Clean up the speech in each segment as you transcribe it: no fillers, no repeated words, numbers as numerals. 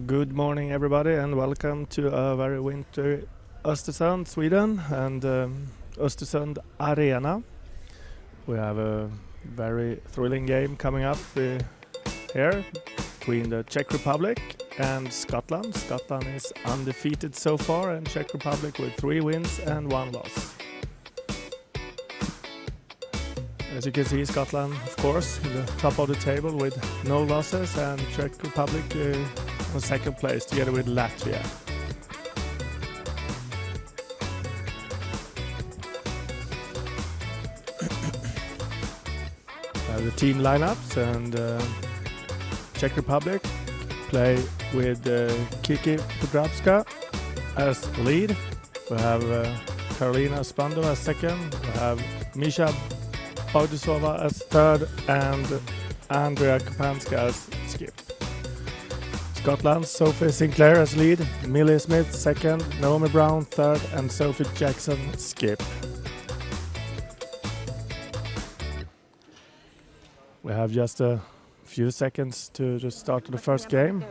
Good morning, everybody, and welcome to a very winter Östersund, Sweden, and Östersund Arena. We have a very thrilling game coming up here between the Czech Republic and Scotland. Scotland is undefeated so far, and Czech Republic with 3 wins and 1 loss. As you can see, Scotland, of course, in the top of the table with no losses, and Czech Republic on second place together with Latvia. The team lineups, and Czech Republic play with Kiki Podravska as lead. We have Karolina Spandova as second. We have Misha Bogdusova as third, and Andrea Kopanska as skip. Scotland, Sophie Sinclair as lead, Millie Smith second, Naomi Brown third, and Sophie Jackson skip. We have just a few seconds to start the first game.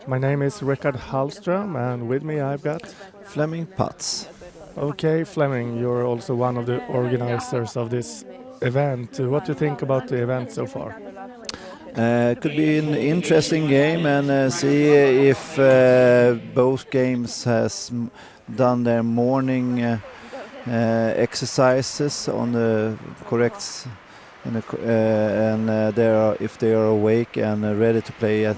My name is Rickard Hallström, and with me I've got Fleming Putz. Okay, Fleming, you're also one of the organizers of this event. What do you think about the event so far? Could be an interesting game, and see if both games has done their morning exercises on the correct, if they are awake and ready to play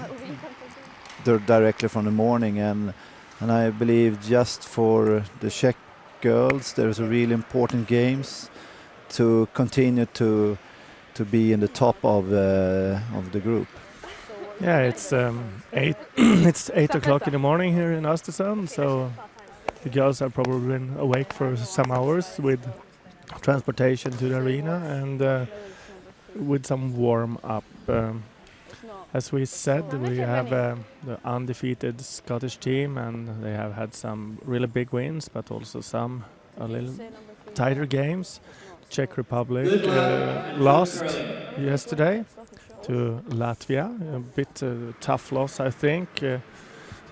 directly from the morning. And I believe just for the Czech girls, there's a really important games to continue to be in the top of the group. Yeah, it's 8 it's 8 o'clock in the morning here in Östersund, so the girls have probably been awake for some hours with transportation to the arena and with some warm up. As we said, we have the undefeated Scottish team, and they have had some really big wins, but also some a little tighter games. Czech Republic lost yesterday to Latvia, a bit tough loss, I think. So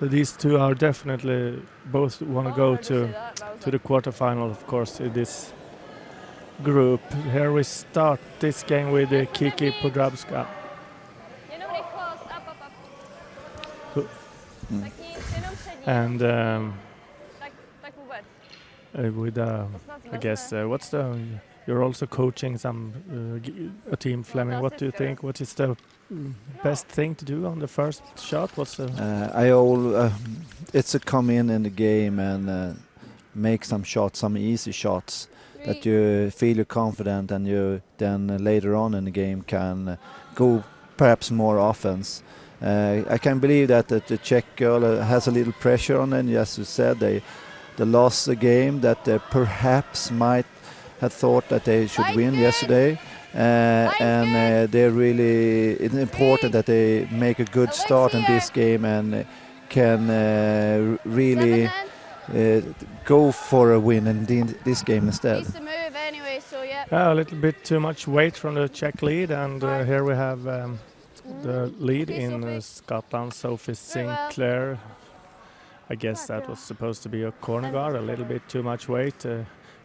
these two are definitely both want to go to the quarterfinal, of course, in this group. Here we start this game with Kiki Podravska. And with I guess you're also coaching a team, Fleming. What do you think? What is the best thing to do on the first shot? It's a come in the game and make some shots, some easy shots that you feel you're confident, and you then later on in the game can go perhaps more offense. I can believe that the Czech girl has a little pressure on them. As you said, they lost the game that they perhaps might have thought that they should win yesterday, and it's important that they make a good start in this game and can really go for a win in this game instead. A little bit too much weight from the Czech lead, and here we have the lead in Scotland, Sophie Sinclair. I guess that was supposed to be a corner guard, a little bit too much weight.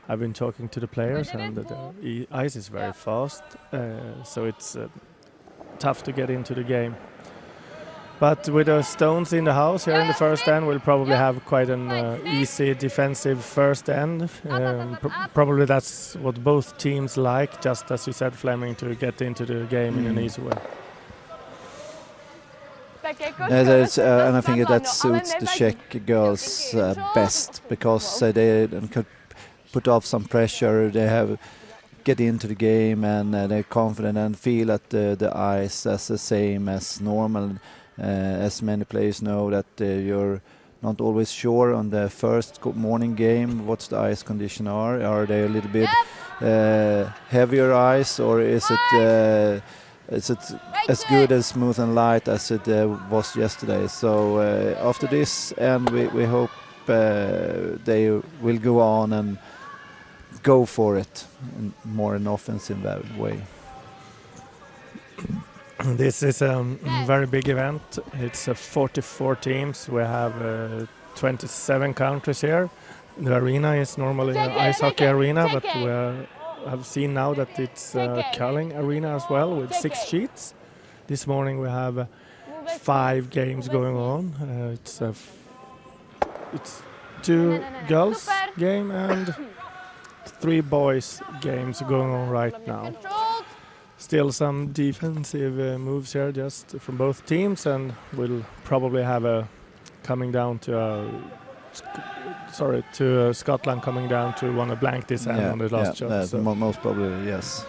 I've been talking to the players, and the ice is very fast, so it's tough to get into the game. But with the stones in the house here in the first end, we'll probably have quite an easy defensive first end. Probably that's what both teams like, just as you said, Fleming, to get into the game in an easy way. And I think that suits the Czech girls best, because they could put off some pressure. They get into the game, and they're confident and feel that the ice is the same as normal. As many players know that you're not always sure on the first morning game what's the ice condition are. Are they a little bit heavier ice, or is it as good as smooth and light as it was yesterday? So after this, and we hope they will go on and go for it in more an offensive way. This is a very big event. It's 44 teams. We have 27 countries here. The arena is normally an ice hockey arena, but we have seen now that it's a curling arena as well with 6 sheets. This morning we have 5 games going on. It's 2 girls game and 3 boys games going on right now. Still some defensive moves here just from both teams, and we'll probably have a coming down to Scotland coming down to want to blank this end on the last shot. So. Most probably, yes.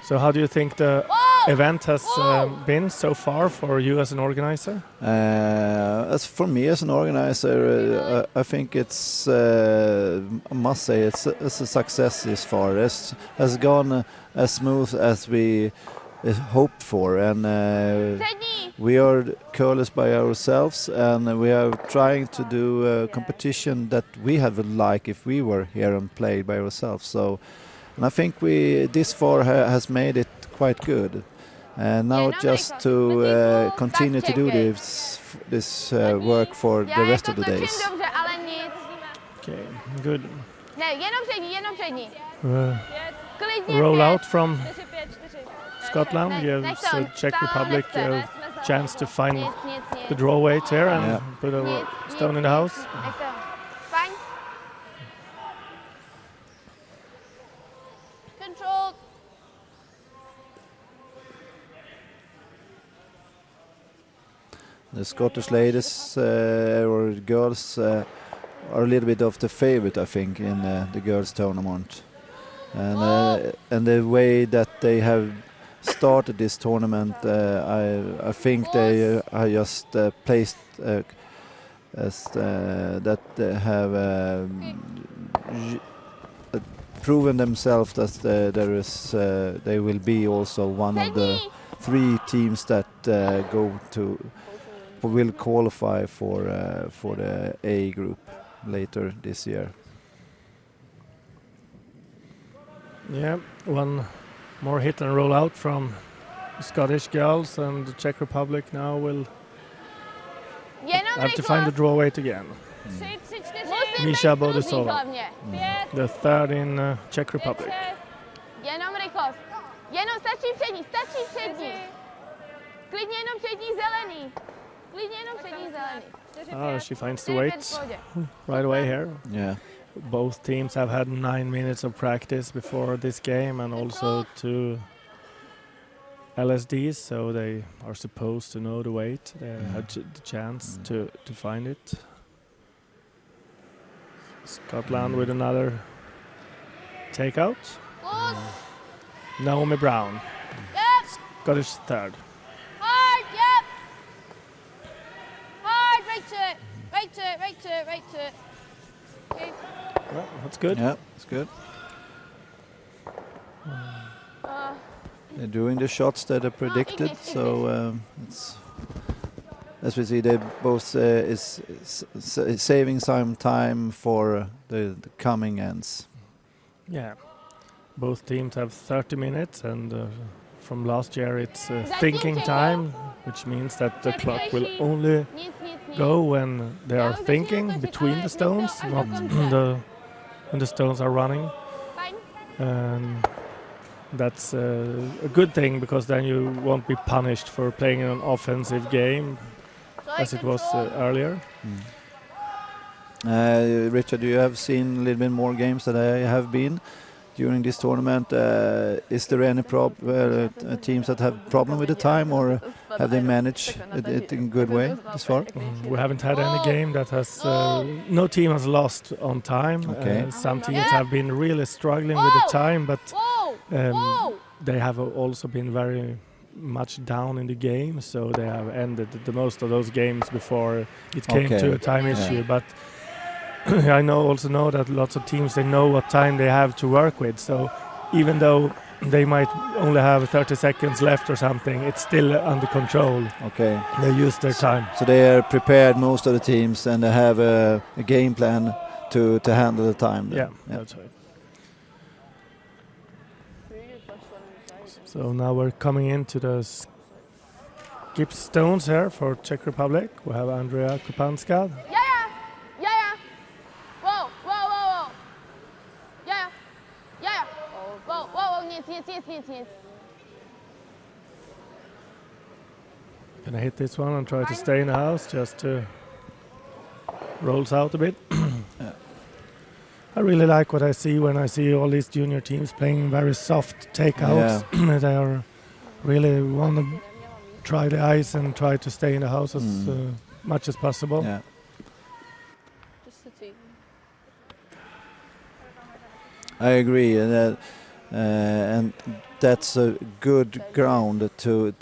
So how do you think the event has been so far for you as an organizer? As for me as an organizer, I think it's, I must say, it's a success this far. It has gone as smooth as we hoped for, and we are curlers by ourselves, and we are trying to do a competition that we would like if we were here and played by ourselves. So, and I think we this far has made it quite good. And now just to continue to do this work for the rest of the days. Okay, good. Roll out from Scotland gives the Czech Republic a chance to find the draw weight here and put a stone in the house. The Scottish ladies or girls are a little bit of the favorite, I think, in the girls' tournament. And the way that they have started this tournament, I think they are just placed as that they have proven themselves that they will be also one of the 3 teams that will qualify for the A group later this year. Yeah, one more hit and roll out from Scottish girls, and the Czech Republic now will have to find the draw weight again. Misha Bodisova, the 3rd in Czech Republic. Jenom rychlost. Jenom stačí přední. Klidně jenom přední zelený. She finds the weight right away here. Yeah. Both teams have had 9 minutes of practice before this game, and also 2 LSDs, so they are supposed to know the weight. They had the chance to find it. Scotland with another takeout. Naomi Brown, Scottish 3rd. Right to it. Okay. Well, that's good. Yeah, it's good. They're doing the shots that are predicted, so it's, as we see, they both is saving some time for the coming ends. Yeah, both teams have 30 minutes, and from last year it's thinking time, which means that the clock will only go when they are thinking between the stones, not when the stones are running. That's a good thing, because then you won't be punished for playing an offensive game as it was earlier. Richard, you have seen a little bit more games than I have been during this tournament. Is there any teams that have problem with the time, or have they managed it in a good way this far? We haven't had any game that has no team has lost on time. Okay. Some teams have been really struggling with the time, but they have also been very much down in the game, so they have ended the most of those games before it came to a time issue. But I also know that lots of teams, they know what time they have to work with, so even though they might only have 30 seconds left or something, it's still under control. Okay. They use their time. So they are prepared, most of the teams, and they have a game plan to handle the time. Yeah, that's right. So now we're coming into the skip stones here for Czech Republic. We have Andrea Kopanska. Ja. Wow. Ja. Wow. Nic. Gonna hit this one and try to stay in the house, just to rolls out a bit. Yeah. I really like what I see when I see all these junior teams playing very soft takeouts. Yeah. They are really want to try the ice and try to stay in the house as much as possible. Yeah. I agree, and that's a good ground to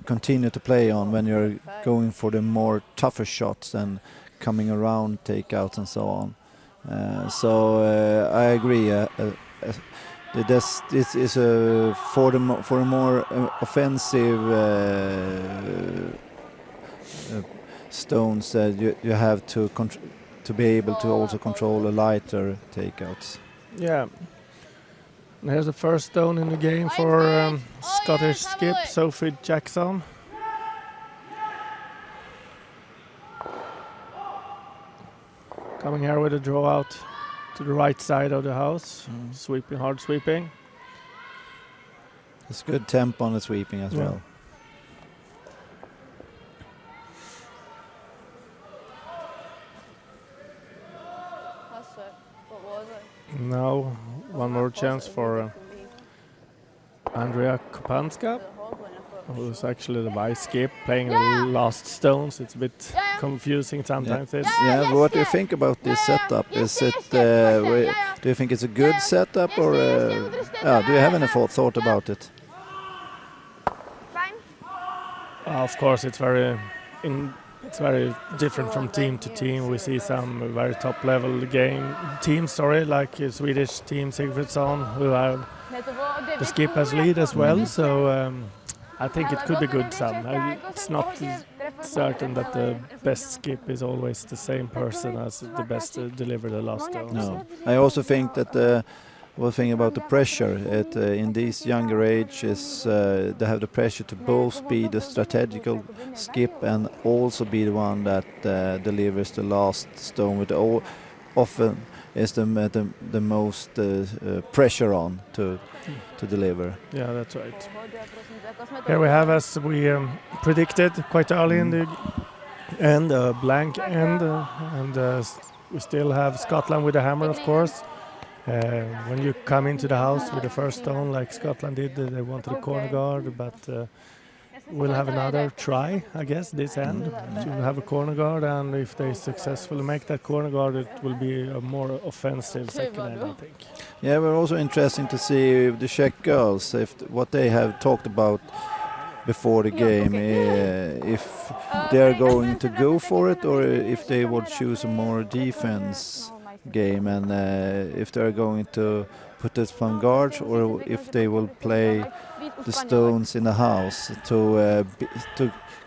continue to play on when you're going for the more tougher shots and coming around takeouts and so on. So I agree. This is for a more offensive stones that you have to be able to also control the lighter takeouts. Yeah. And here's the first stone in the game for Scottish skip Sophie Jackson. Coming here with a draw out to the right side of the house, sweeping, hard sweeping. It's good tempo on the sweeping as well. Now one more chance for Andrea Kopanska, who's actually the vice skip, playing the last stones. It's a bit confusing sometimes. But what do you think about this setup? Is it? Do you think it's a good setup, or do you have any thought about it? Of course, it's very different from team to team. We see some very top level teams, like Swedish team Sigfridsson, who have the skip as lead as well. So I think it could be good. It's not certain that the best skip is always the same person as the best to deliver the last stone. No, I also think that one thing about the pressure in these younger ages, they have the pressure to both be the strategical skip and also be the one that delivers the last stone, with often is the most pressure on to deliver. Yeah, that's right. Here we have, as we predicted quite early in the end, a blank end, and we still have Scotland with a hammer, of course. When you come into the house with the first stone, like Scotland did, they wanted a corner guard, but we'll have another try, I guess, this end to have a corner guard, and if they successfully make that corner guard, it will be a more offensive second end, I think. Yeah, we're also interesting to see the Czech girls, what they have talked about before the game, if they're going to go for it, or if they would choose a more defense game, and if they're going to put this on guards, or if they will play the stones in the house to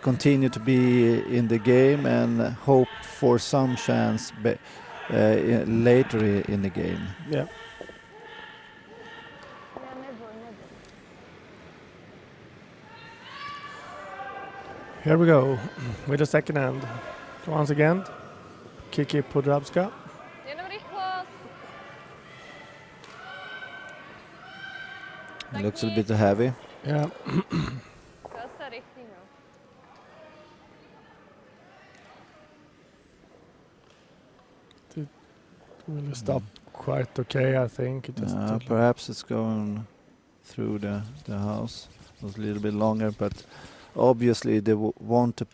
continue to be in the game and hope for some chance later in the game. Yeah. Here we go with the second end. Once again, Kiki Podravska. It looks a bit heavy. Yeah. It will stop quite okay, I think. Perhaps it's going through the house. It was a little bit longer, but obviously they want to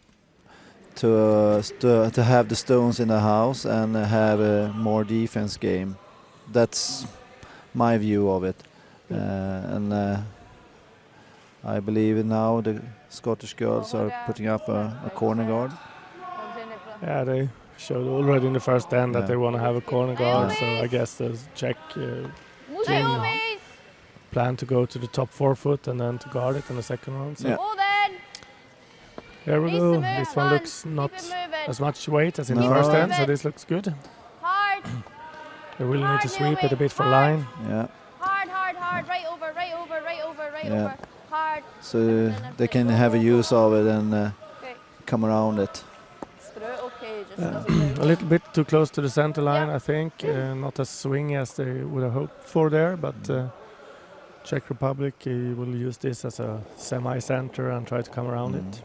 have the stones in the house and have a more defense game. That's my view of it. And I believe now the Scottish girls are putting up a corner guard. Yeah, they showed already in the first end that they want to have a corner guard, so I guess the Czech team plan to go to the top 4 foot and then to guard it in the second round. So. Yeah. Here we go. This one looks not as much weight as in the first end, so this looks good. They will need to sweep it a bit for line. Yeah. hard, right over, right over, right over, right Yeah. over. Hard. So they can have a use of it and Okay. come around it. Okay, just doesn't A little bit too close to the center line, I think. Not as swingy as they would have hoped for there, but Czech Republic will use this as a semi-center and try to come around it.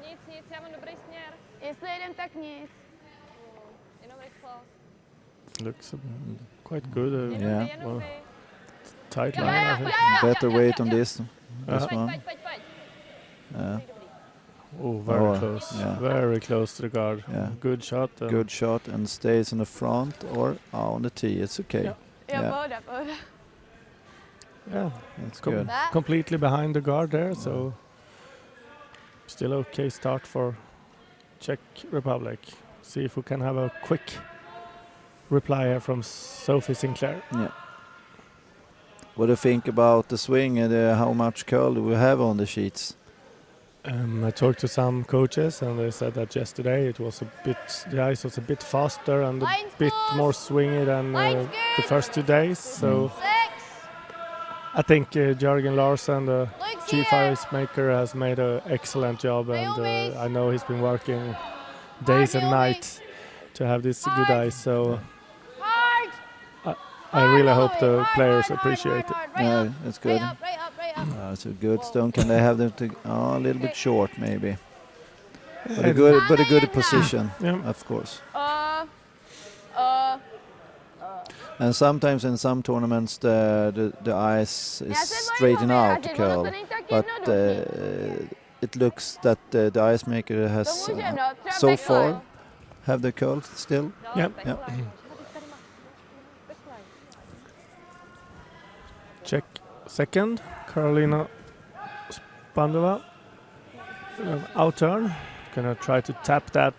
Nic, já mám dobrý směr. Jestli jedem, tak nic. Jenom rychlost. Looks quite good. Yeah. Well, tight line, I think. Better weight on this one. Pojď. Yeah. Oh, very Oh, close. yeah. Very close to the guard. Yeah. Good shot. Good shot and stays in the front or on the tee. It's okay. Yeah. Jo, Yeah. pohoda. Yeah. That's good. Completely behind the guard there, so still okay start for Czech Republic. See if we can have a quick reply here from Sophie Sinclair. Yeah. What do you think about the swing and how much curl do we have on the sheets? I talked to some coaches and they said that yesterday it was the ice was a bit faster and a Line's bit close. more swingy than Line's the good. first 2 days. So 6. I think Jörgen Larsson, the Looks chief here. ice maker, has made an excellent job, and Naomi's. I know he's been working days and Naomi. nights to have this good ice. So Hard. I really hope the Hard, players hard, appreciate it. hard, right Yeah, up, that's good. Right up. It's a good stone. Can they have them to a little bit short maybe? But a Yeah. good position, Yeah. of course. And sometimes in some tournaments the ice is straighten out the curl, but it looks that the ice maker has so far have the curl still. Yep. Yeah. Czech second, Karolina Spandova. Out turn. Gonna try to tap that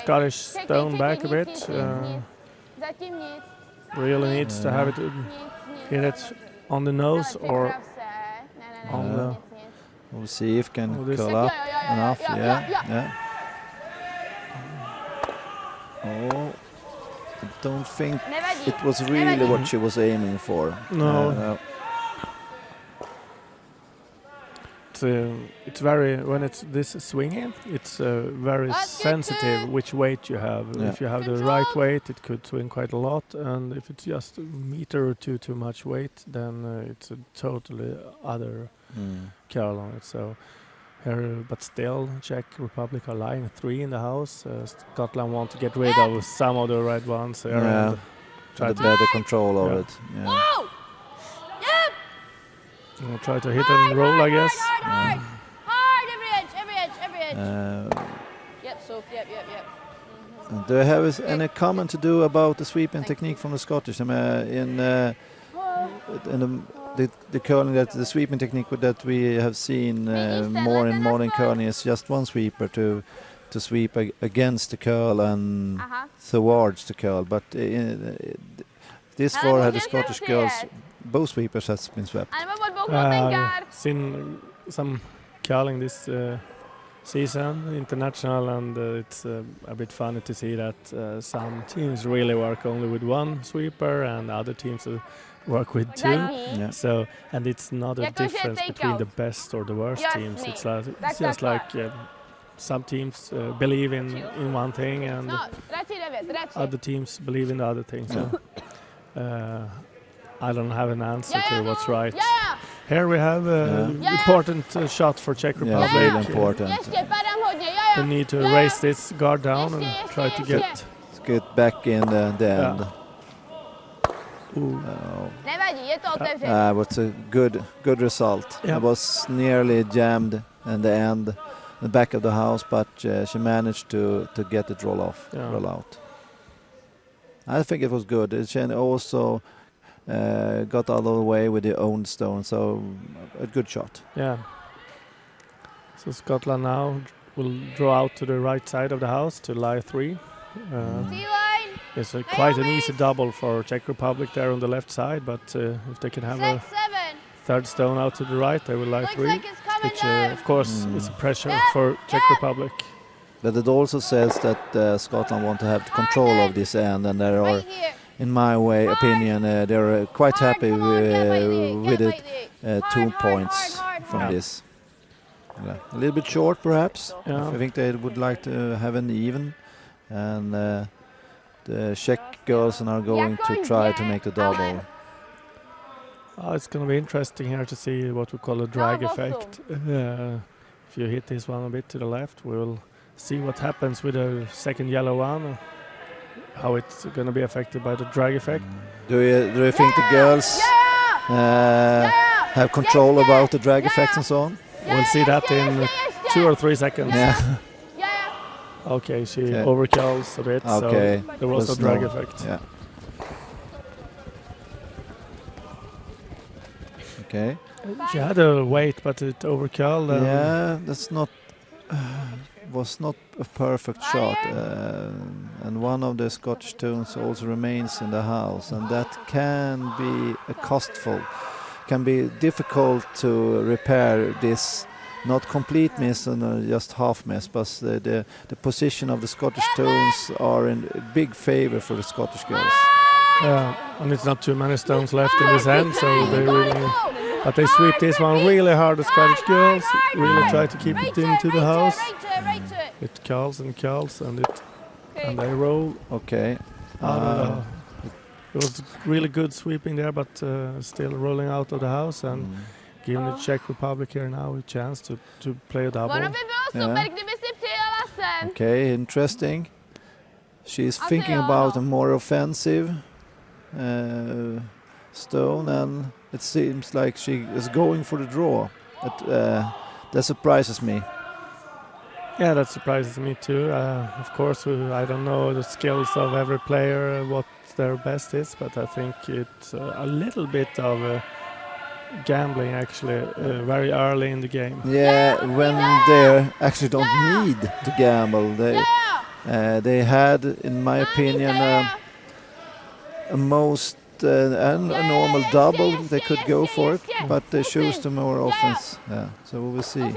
Scottish stone back a bit. Really needs to have it hit it on the nose or on the. We'll see if can Oh, this- curl up enough. Yeah. Oh, I don't think it was really what she was aiming for. No. It's very, when it's this swinging, it's very sensitive which weight you have. Yeah. If you have the right weight, it could swing quite a lot, and if it's just a meter or two too much weight, then it's a totally other curl on it. So here, but still, Czech Republic are lying 3 in the house. Scotland want to get rid of some of the red ones here. Yeah. And try The to better control of Yeah. it. Yeah. Whoa! Yep. try to hit and roll, I guess. Hard. Every edge. Yep, Soph, yep. Do you have any comment to do about the sweeping technique from the Scottish? I mean, in the curling, that the sweeping technique that we have seen more in modern curling is just one sweeper to sweep against the curl and towards the curl. But this far, had the Scottish girls, both sweepers has been swept. Seen some curling this season, international, and it's a bit funny to see that some teams really work only with one sweeper and other teams work with 2. Yeah. So, and it's not a Yeah, 'cause you difference take between out. the best or the worst Just teams. me. It's like That's it's just not like some teams believe in one thing and other teams believe in the other thing. So I don't have an answer to what's right. Here we have an important shot for Czech Republic. Yeah, really important. They need to raise this guard down and try to get. Let's get back in the end. Was a good result. Yeah. It was nearly jammed in the end, the back of the house, but she managed to get it roll out. I think it was good. She also got out of the way with the own stone, so a good shot. Yeah. So Scotland now will draw out to the right side of the house to lie 3. It's quite an easy double for Czech Republic there on the left side, but if they can have a third stone out to the right, they will lie 3, which of course is a pressure for Czech Republic. But it also says that Scotland want to have control of this end, and there are, Right here. in my opinion, they're quite happy with it. 2 points from Yeah. this. Yeah. A little bit short, perhaps. Yeah. I think they would like to have an even, and the Czech girls are now going to try to make the double. It's going to be interesting here to see what we call a drag effect. If you hit this one a bit to the left, we'll see what happens with the second yellow one, how it's going to be affected by the drag effect. Do you think the girls have control about the drag effects and so on? We'll see that in 2 or 3 seconds. Yeah. Okay, she Okay. overcalls a bit, Okay. so there was a drag effect. Yeah. Okay. She had a weight, but it overcalled. Yeah, that's not was not a perfect shot, and one of the Scottish stones also remains in the house, and that can be can be difficult to repair this. Not complete miss and just half miss, but the position of the Scottish stones are in big favor for the Scottish girls. And it's not too many stones left in this end, so but they sweep this one really hard. The Scottish girls really try to keep it into the house. It curls and curls, and they roll. Okay. It was really good sweeping there, but still rolling out of the house and giving the Czech Republic here now a chance to play a double. Okay, interesting. She's thinking about a more offensive stone, and it seems like she is going for the draw. That surprises me. Yeah, that surprises me too. Of course, I don't know the skills of every player, what their best is, but I think it's a little bit of gambling actually very early in the game. Yeah, when they actually don't need to gamble. They had, in my opinion, a normal double. They could go for it, but they choose the more offense. Yeah, so we will see.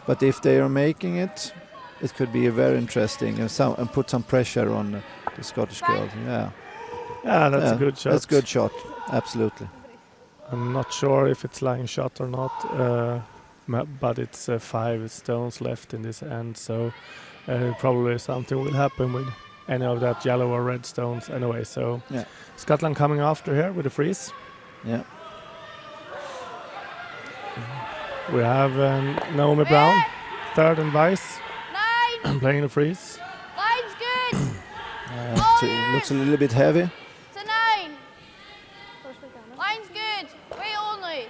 But if they are making it, it could be very interesting and put some pressure on the Scottish girls. Yeah. Yeah, that's a good shot. That's a good shot, absolutely. I'm not sure if it's lying shot or not, but it's 5 stones left in this end, so probably something will happen with any of that yellow or red stones anyway. So Scotland coming after here with a freeze. Yeah. We have Naomi Brown, third and vice, playing the freeze. Line's good. So it looks a little bit heavy. It's a 9. Line's good. Wait only.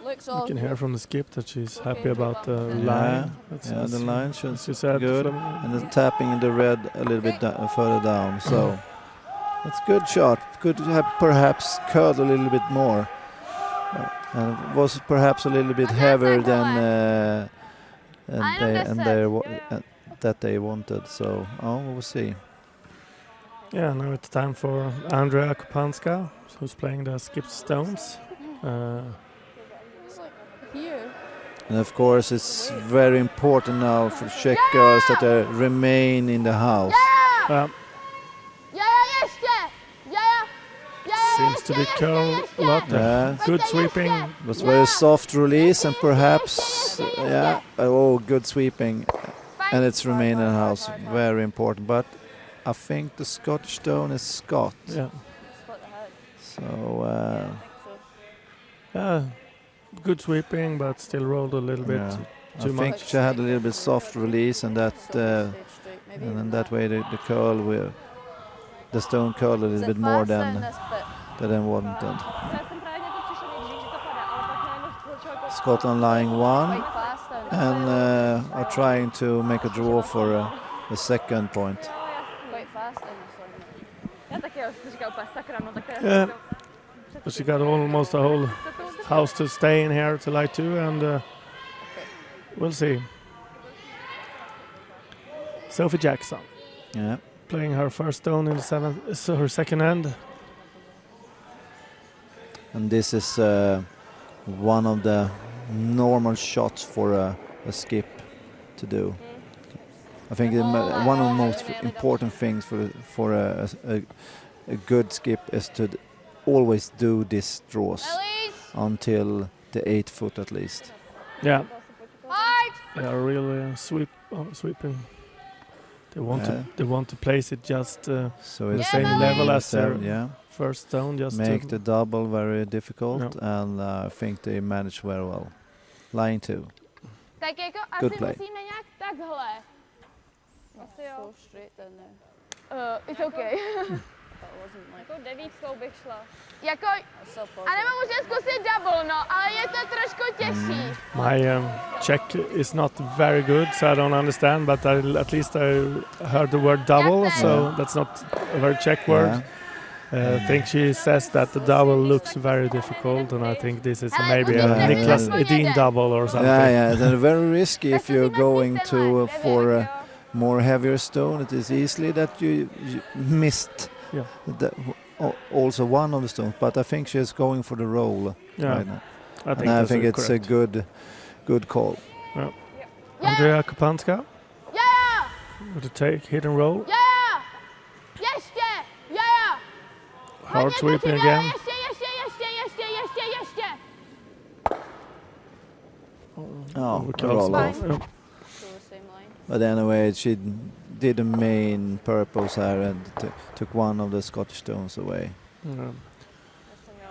Looks You all can hear from the skip that she's happy about the Yeah, line. yeah, the line should she said good, and the tapping in the red a little bit further down. So that's good shot. Could have perhaps curled a little bit more, and was perhaps a little bit heavier than that they wanted. So we'll see. Yeah, now it's time for Andrea Kopanska, who's playing the skipped stones. here. And of course, it's very important now for Czech girls that they remain in the house. Seems to be curl a lot. Good sweeping. It was very soft release, and perhaps, good sweeping. And it's remain in the house. Very important. But I think the Scottish stone is Scott. Yeah. So, good sweeping, but still rolled a little bit too much. I think she had a little bit soft release, and in that way the stone curled a little bit more than wanted. Scotland lying 1 and are trying to make a draw for a second point. Yeah, but she got almost the whole house to stay in here to light 2, and we'll see. Sophie Jackson. Yeah. Playing her first stone in the 7th, so her second end. And this is one of the normal shots for a skip. to do. I think one of the most important things for a good skip is to always do these draws until the 8th foot at least. Yeah. They are really sweeping. They want to place it just So the it's same level as their first stone. Just make to the double very difficult, and I think they manage very well. Line 2. Tak jako Good asi play. musíme nějak takhle. Asi jo. It's okay. Jako 9 bych šla. Jako, anebo můžeme zkusit double, no, ale je to trošku těžší. My Czech is not very good, so I don't understand. But at least I heard the word double, so that's not a very Czech word. I think she says that the double looks very difficult, and I think this is maybe a Niklas Edin double or something. Yeah, they're very risky if you're going to for a more heavier stone. It is easily that you missed also one of the stones, but I think she's going for the roll right now. I think it's correct. A good call. Yeah. Andrea Kopanska. Yeah. With a take, hit and roll. Yeah. Yeah. Hard sweeping again. Roll off. But anyway, she did the main purpose here and took one of the Scottish stones away.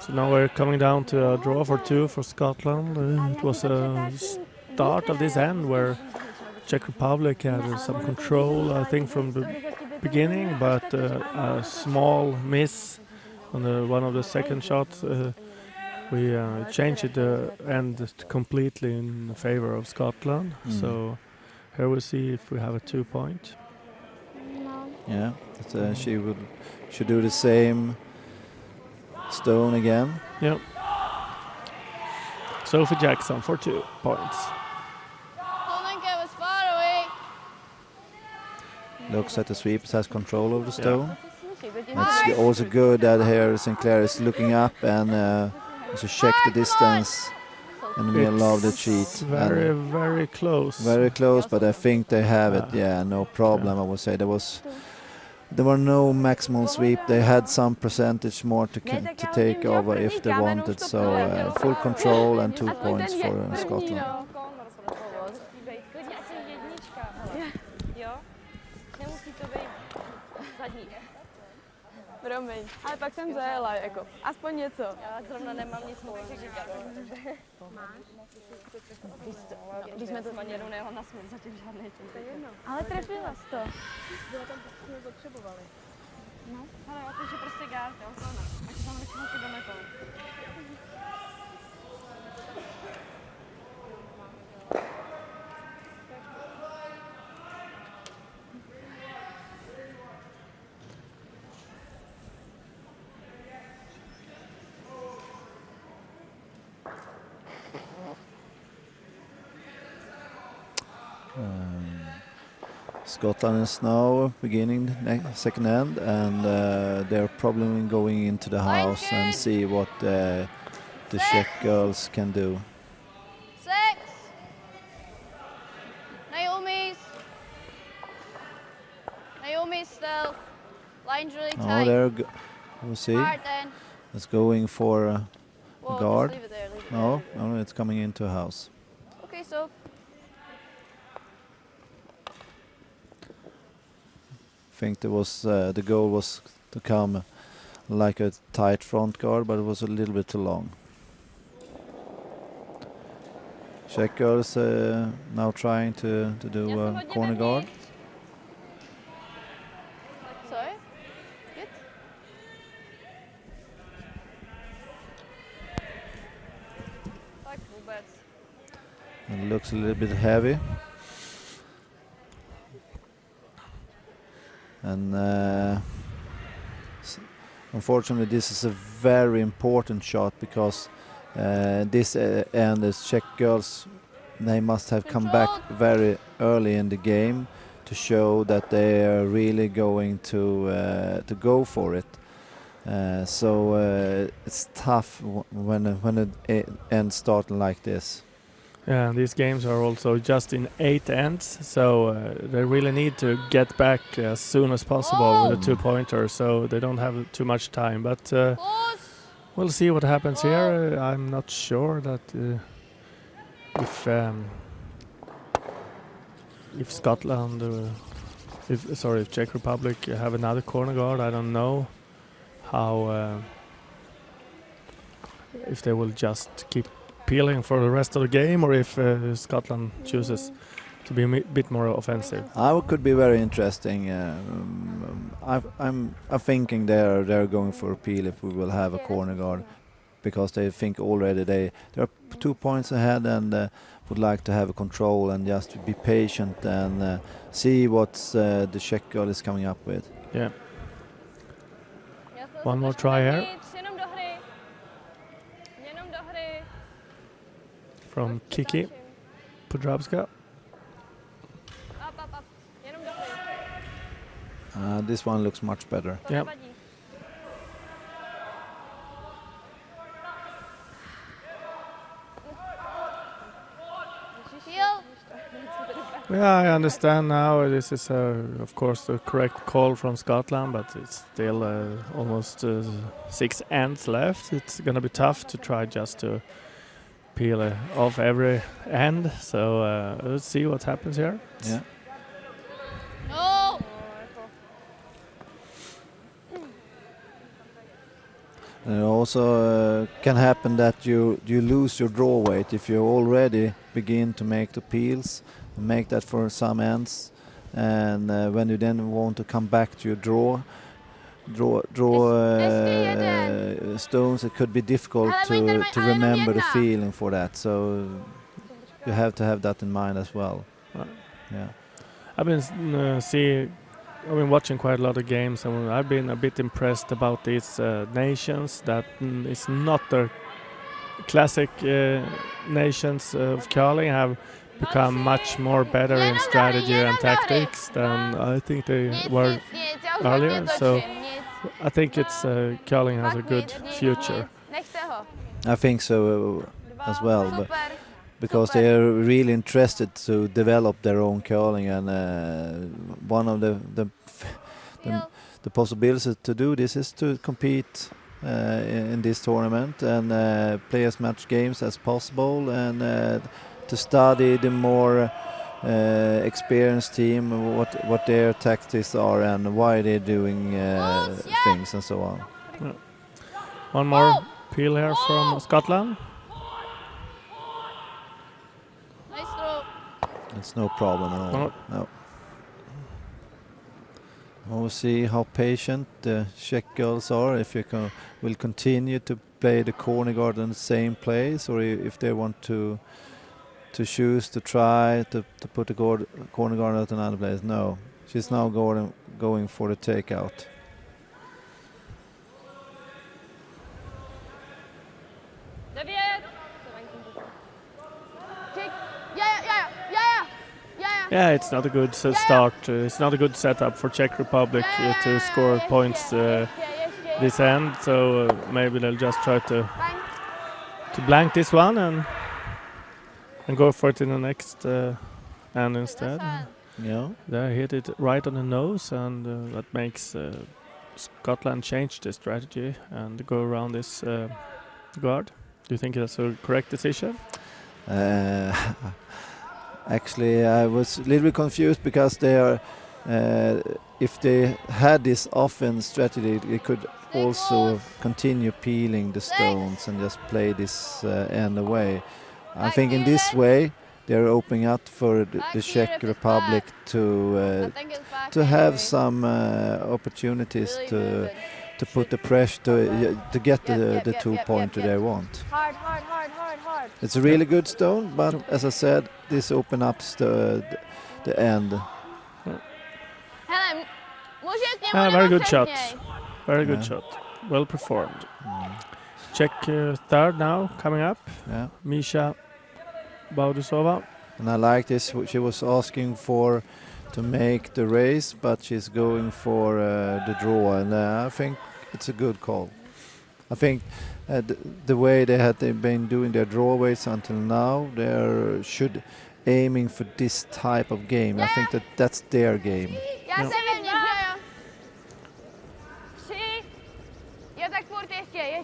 So now we're coming down to a draw for 2 for Scotland. It was a start of this end where Czech Republic had some control, I think, from the beginning, but a small miss on one of the second shots. We changed the end completely in favor of Scotland. So here we'll see if we have a 2 point. Yeah, she should do the same stone again. Yep. Sophie Jackson for 2 points. Was far away. Looks at the sweeps, has control of the stone. It's also good that here Sinclair is looking up and also check the distance in the middle of the cheat. Very close. Very close, but I think they have it. Yeah, no problem. I would say there were no maximal sweep. They had some percentage more to take over if they wanted. So full control and 2 points for Scotland. Promiň, ale pak jsem zajela, jako, aspoň něco. Já zrovna nemám nic moc říkat. Když jsme to maněru nejela na smrt, zatím žádný čím. Ale trefila jsi to. Bylo tam, jsme potřebovali. No, ale jo, takže prostě gard, jo, zóna. Ať se tam většinou ty dometou. Scotland is now beginning the second end, and they're probably going into the house and see what the Czech girls can do. 6. Naomi's still. Line's really tight. We'll see. It's going for a guard. Leave it there. No, it's coming into a house. Okay, so. I think there was the goal was to come like a tight front guard, but it was a little bit too long. Czech girls now trying to do a corner guard. Sorry? Good? It looks a little bit heavy. And unfortunately this is a very important shot because this and the Czech girls, they must have come back very early in the game to show that they are really going to go for it. So it's tough when it ends starting like this. Yeah, these games are also just in 8 ends, so they really need to get back as soon as possible with a 2-pointer, so they don't have too much time. But we'll see what happens here. I'm not sure that if Scotland, if Czech Republic have another corner guard, I don't know how if they will just keep peeling for the rest of the game, or if Scotland chooses to be a bit more offensive. Could be very interesting. I'm thinking they're going for a peel if we will have a corner guard, because they think already they're 2 points ahead and would like to have a control and just be patient and see what the Czech girl is coming up with. Yeah. One more try here. From Kiki Podravska. This one looks much better. Yeah. Yeah, I understand now. This is, of course, the correct call from Scotland, but it's still almost 6 ends left. It's going to be tough to try just to peel off every end. So let's see what happens here. Yeah. No! And it also can happen that you lose your draw weight if you already begin to make the peels, make that for some ends, and when you then want to come back to your draw stones, it could be difficult to remember the feeling for that. So you have to have that in mind as well. Yeah. I've been watching quite a lot of games, and I've been a bit impressed about these nations that it's not the classic nations of curling have become much more better in strategy and tactics than I think they were earlier. So I think it's curling has a good future. I think so as well, but because they are really interested to develop their own curling, and one of the possibilities to do this is to compete in this tournament and play as much games as possible, and to study the more experienced team, what their tactics are and why they're doing things and so on. Yeah. One more peel here from Scotland. It's no problem at all. No. We'll see how patient the Czech girls are, if you will continue to play the corner guard in the same place, or if they want to choose to try to put the corner guard at another place. No, she's now going for the takeout. Yeah, it's not a good start. It's not a good setup for Czech Republic to score points this end. So maybe they'll just try to blank this one and go for it in the next end instead. Yeah, they hit it right on the nose, and that makes Scotland change the strategy and go around this guard. Do you think that's a correct decision? Actually, I was a little bit confused, because they are, if they had this offense strategy, they could also continue peeling the stones and just play this end away. I think in this way they're opening up for the Czech Republic to have some opportunities to put the pressure to get the 2-pointer they want. Hard. It's a really good stone, but as I said, this opens up the end. Very good shot. Very good shot. Well performed. Czech third now coming up. Yeah. Misha Baudusova. And I like this. She was asking to make the race, but she's going for the draw, and I think it's a good call. I think the way they've been doing their draw weights until now, they're should aiming for this type of game. I think that's their game. Já se vidím, že jo. 3. Jo, tak furt ještě.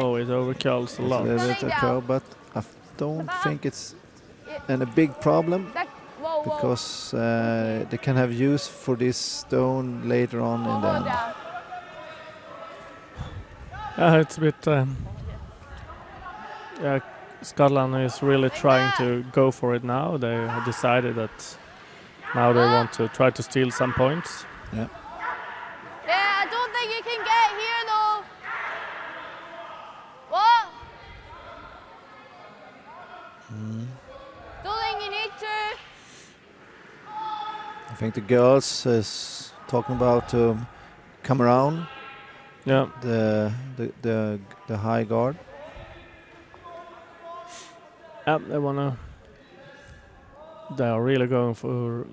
Oh, it overkills a It's lot. a little bit of curl, but I don't think it's a big problem Tak, wow. because they can have use for this stone later on in the end. Yeah, it's a bit. Yeah, Scotland is really trying to go for it now. They have decided that now they want to try to steal some points. Yeah. Yeah, I don't think you can get here though. What? Don't think you need to. I think the girls is talking about come around Yeah, the high guard. yeah, they are really going for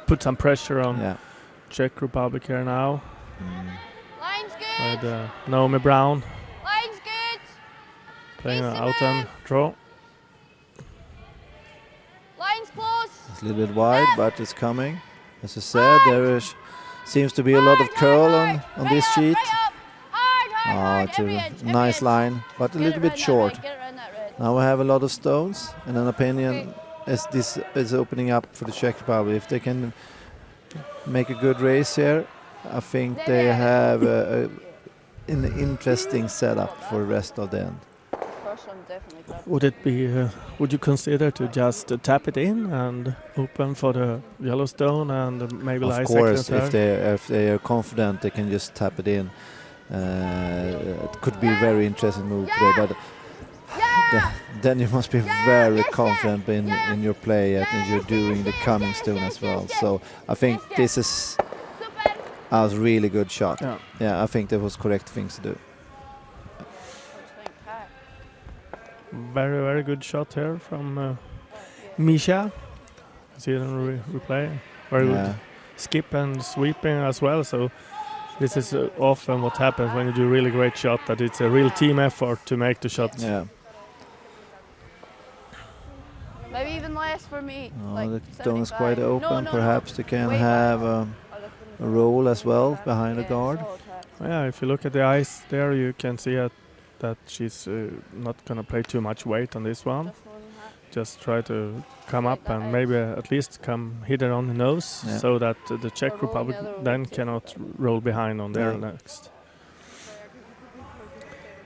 put some pressure on Yeah. Czech Republic here now Line's good. with Naomi Brown Line's good. playing Easy out and man. draw. Line's close. It's a little bit wide, but it's coming. As I said, there seems to be a lot of curl on this sheet. Right up. Hard. It's Every a edge, every nice edge. line, but a Get little it bit around that short. red, get it around that red. Now we have a lot of stones, and an opinion as this is opening up for the Czech Republic. If they can make a good race here, I think they have an interesting setup for the rest of the end. First one definitely grabbed. Would it be? Would you consider to just tap it in and open for the Yellowstone and maybe Of lie course, second if third? they are confident, they can just tap it in. It could be a very interesting move today, but then you must be very confident in your play and you're doing the coming stone as well. So I think this is Super. a really good shot. Yeah. Yeah, I think that was correct things to do. Very, very good shot here from Misha. See it on replay. Very Yeah. good skip and sweeping as well. So this is often what happens when you do a really great shot, that it's a real team effort to make the shot. Yeah. Maybe even less for me. Oh, like the stone is 75. quite open. No. Perhaps they can Wait. have a roll as well behind the guard. Yeah, if you look at the ice there, you can see that she's not going to play too much weight on this one. Just try to come up and maybe at least come hit her on the nose, Yeah. so that the Czech Or roll Republic the other then way too. cannot roll behind on their Yeah. next.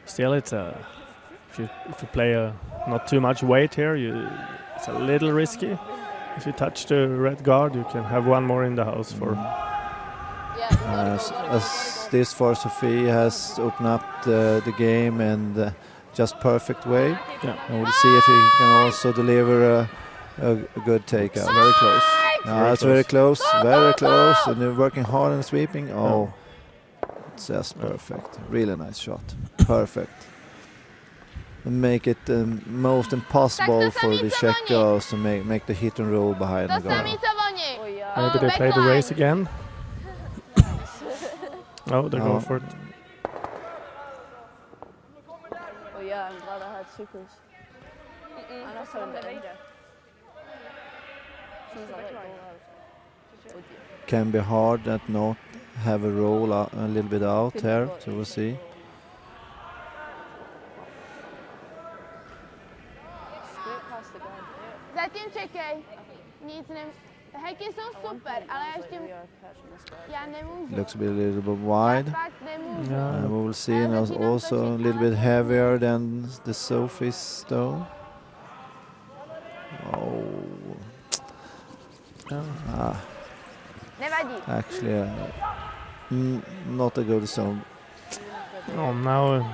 Still, it's if you play not too much weight here, it's a little risky. If you touch the red guard, you can have one more in the house for. As this for Sophie has opened up the game in just perfect way. Yeah. And we'll see if he can also deliver a good takeout. Very close. It's very close, and they're working hard on sweeping. Oh, it's just perfect. Really nice shot. Perfect. And make it most impossible for the Czech girls to make the hit and roll behind the To goal. samý co oni. Maybe they play the race again. Oh, they go for it. Oh yeah, I'm glad I had supers. And I found it. As soon as I let go, I was. Oh dear. Can be hard that not have a roll a little bit out here, so we'll see. Straight past the guard there. Zatím čekej. Nic ne... Heky jsou super, ale ještě... We are catching this guy. Já nemůžu. Looks a little bit wide. Fakt nemůžu. Yeah. We will see now also a little bit heavier than the Sophie's stone. Oh, Yeah. Nevadí. actually, not a good stone. Oh, now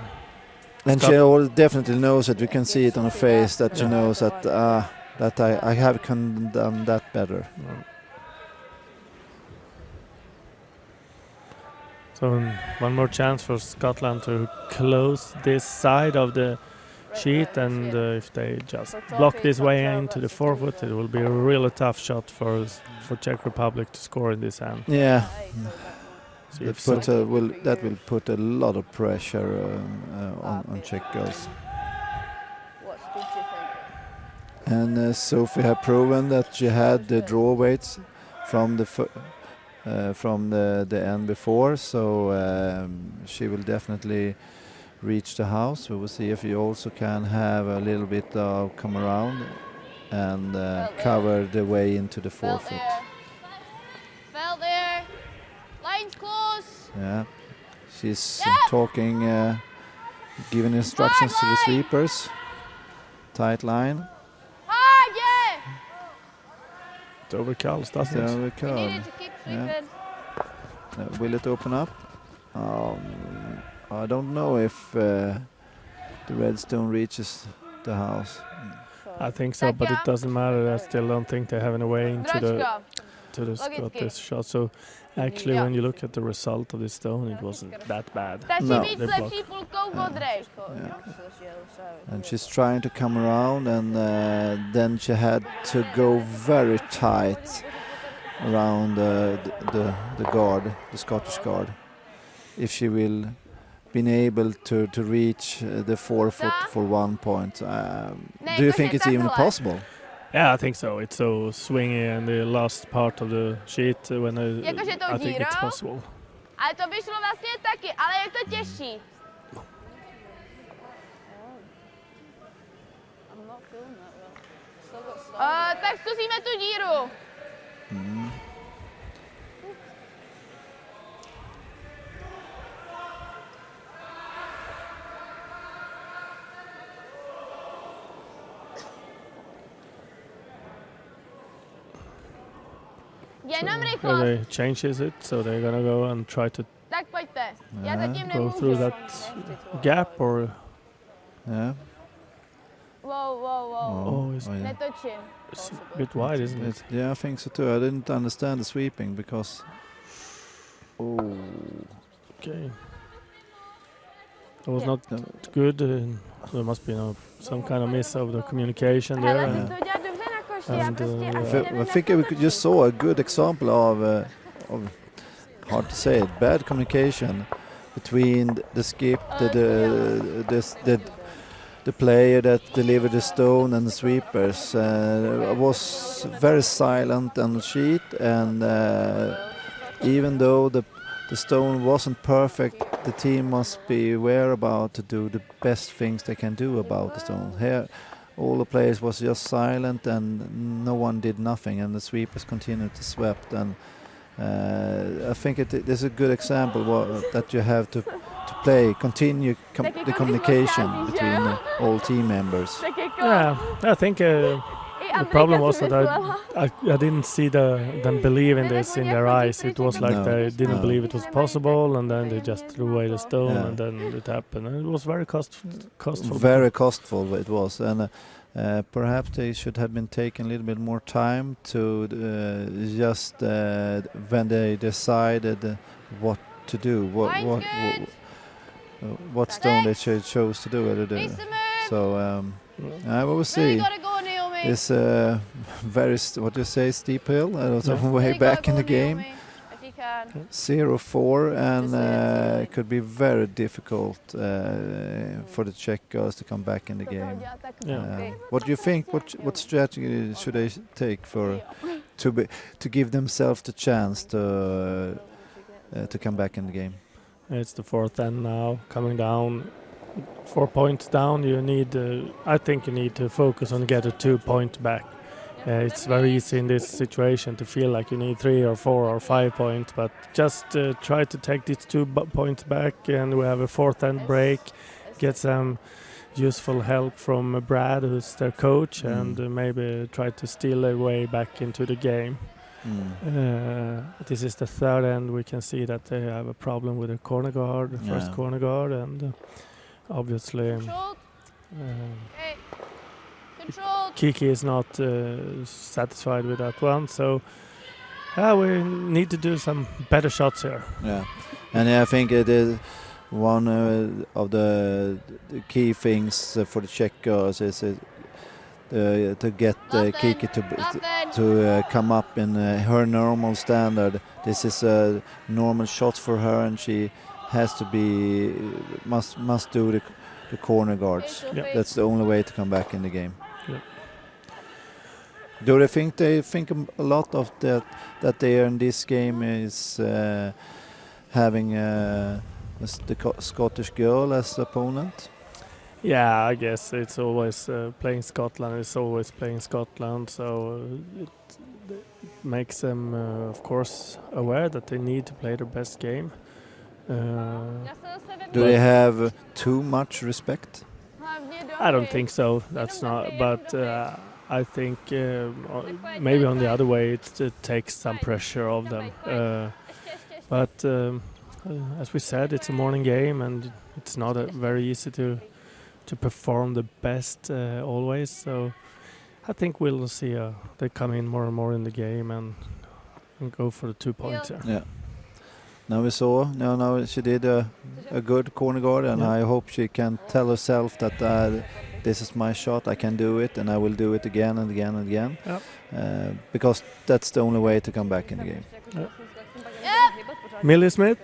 And she definitely knows it. We can see it on her face that she Yeah. knows that I have done that better. so one more chance for Scotland to close this side of the sheet, and if they just block this way into the forward, it will be a really tough shot for Czech Republic to score in this hand. Yeah, See That, if so. that will put a lot of pressure on Czech girls. What did you think? And Sophie had proven that she had the draw weights from the end before, so she will definitely reach the house. We will see if you also can have a little bit of come around and cover the way into the forefoot. Fell there. Line's close. Yeah, she's talking, giving instructions to the sweepers. Tight line. Hard, yeah. It overcalls, doesn't There it? we We go. needed to keep sweeping. Will it open up? I don't know if the red stone reaches the house. I think so, but it doesn't matter. I still don't think they have any way into the Dročka. got this shot. So actually, when you look at the result of this stone, it wasn't that bad. Stačí No. víc They lepší půlkou modrej. And she's trying to come around, and then she had to go very tight around the guard, the Scottish guard, if she will be able to reach the forefoot for 1 point. Do you think it's even possible? Yeah, I think so. It's so swingy, and the last part of the sheet when Jakože tou I think it's dírou? possible. Ale to by šlo vlastně taky, ale je to těžší. Tak zkusíme tu díru. Jenom Yeah, rychlost. they changes it, so they're gonna go and try to Tak pojďte. Já zatím go nemůžu. through that gap, or Yeah. Wow, wow, wow. oh, it's yeah. Netočím. a bit wide, isn't it? Yeah, I think so too. I didn't understand the sweeping because. Oh. Okay. It was not good. There must be some kind of miss of the communication there. Hele, and ty to dělat dobře na koši, já and, prostě uh, asi I nevím, think jak we to just saw a good example of hard to say it, bad communication between the skip, the player that delivered the stone and the sweepers. Was very silent on the sheet, and even though the stone wasn't perfect, the team must be aware about to do the best things they can do about the stone. Here, all the players was just silent, and no one did nothing, and the sweepers continued to sweep. And I think it is a good example that you have to continue the communication between all team members. tak jako... Yeah, I think the problem was that I didn't see them believe in this in their eyes. It was like No, they didn't no. believe it was possible, and then they just threw away the stone, Yeah. and then it happened. And it was very costful. Very costful it was, and perhaps they should have been taking a little bit more time to just when they decided what to do, what stone they chose to do. So I will see. Gotta go, Naomi. It's a very what do you say, steep hill. Was Yeah. way Really back gotta in the go, game. Naomi, if you can. 0-4, and it could be very difficult for the Czech girls to come back in the game. Yeah. What do you think? What strategy should they take to give themselves the chance to come back in the game? It's the fourth end now, coming down. 4 points down. You need. I think you need to focus on get a 2 point back. It's very easy in this situation to feel like you need 3 or 4 or 5 points, but just try to take these 2 points back, and we have a fourth end break. Get some useful help from Brad, who's their coach, and maybe try to steal their way back into the game. This is the third end. We can see that they have a problem with the corner guard, the first corner guard, and obviously Controlled. Hey. Controlled. Kiki is not satisfied with that one. So we need to do some better shots here. Yeah, and I think it is one of the key things for the Czech girls is to get Kiki to come up in her normal standard. This is a normal shot for her, and she has to be must do the corner guards. Yeah. That's the only way to come back in the game. Yeah. Do they think a lot of that they are in this game is having the Scottish girl as opponent? Yeah, I guess it's always playing Scotland. It's always playing Scotland, so it makes them, of course, aware that they need to play their best game. Do they have too much respect? I don't think so. That's not. But I think maybe on the other way, it takes some pressure off them. But as we said, it's a morning game, and it's not very easy to perform the best always. So I think we'll see they come in more and more in the game and go for the 2 points here. Yeah. Now we saw. Now she did a good corner guard, and I hope she can tell herself that this is my shot. I can do it, and I will do it again and again and again. Yep. Because that's the only way to come back in the game. Millie Smith,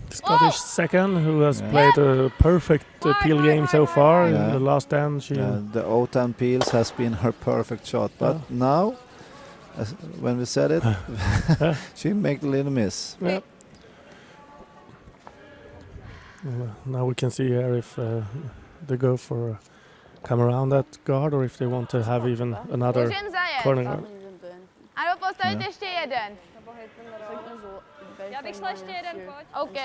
Scottish second, who has played a perfect peel game so far. In the last 10, the O10 peels has been her perfect shot, but now, when we said it, she made a little miss. Yep. Now we can see here if they go for come around that guard, or if they want to have even another Můžem zajet. corner guard. Ano, postavit ještě jeden. Já bych šla ještě jeden, pojď. OK.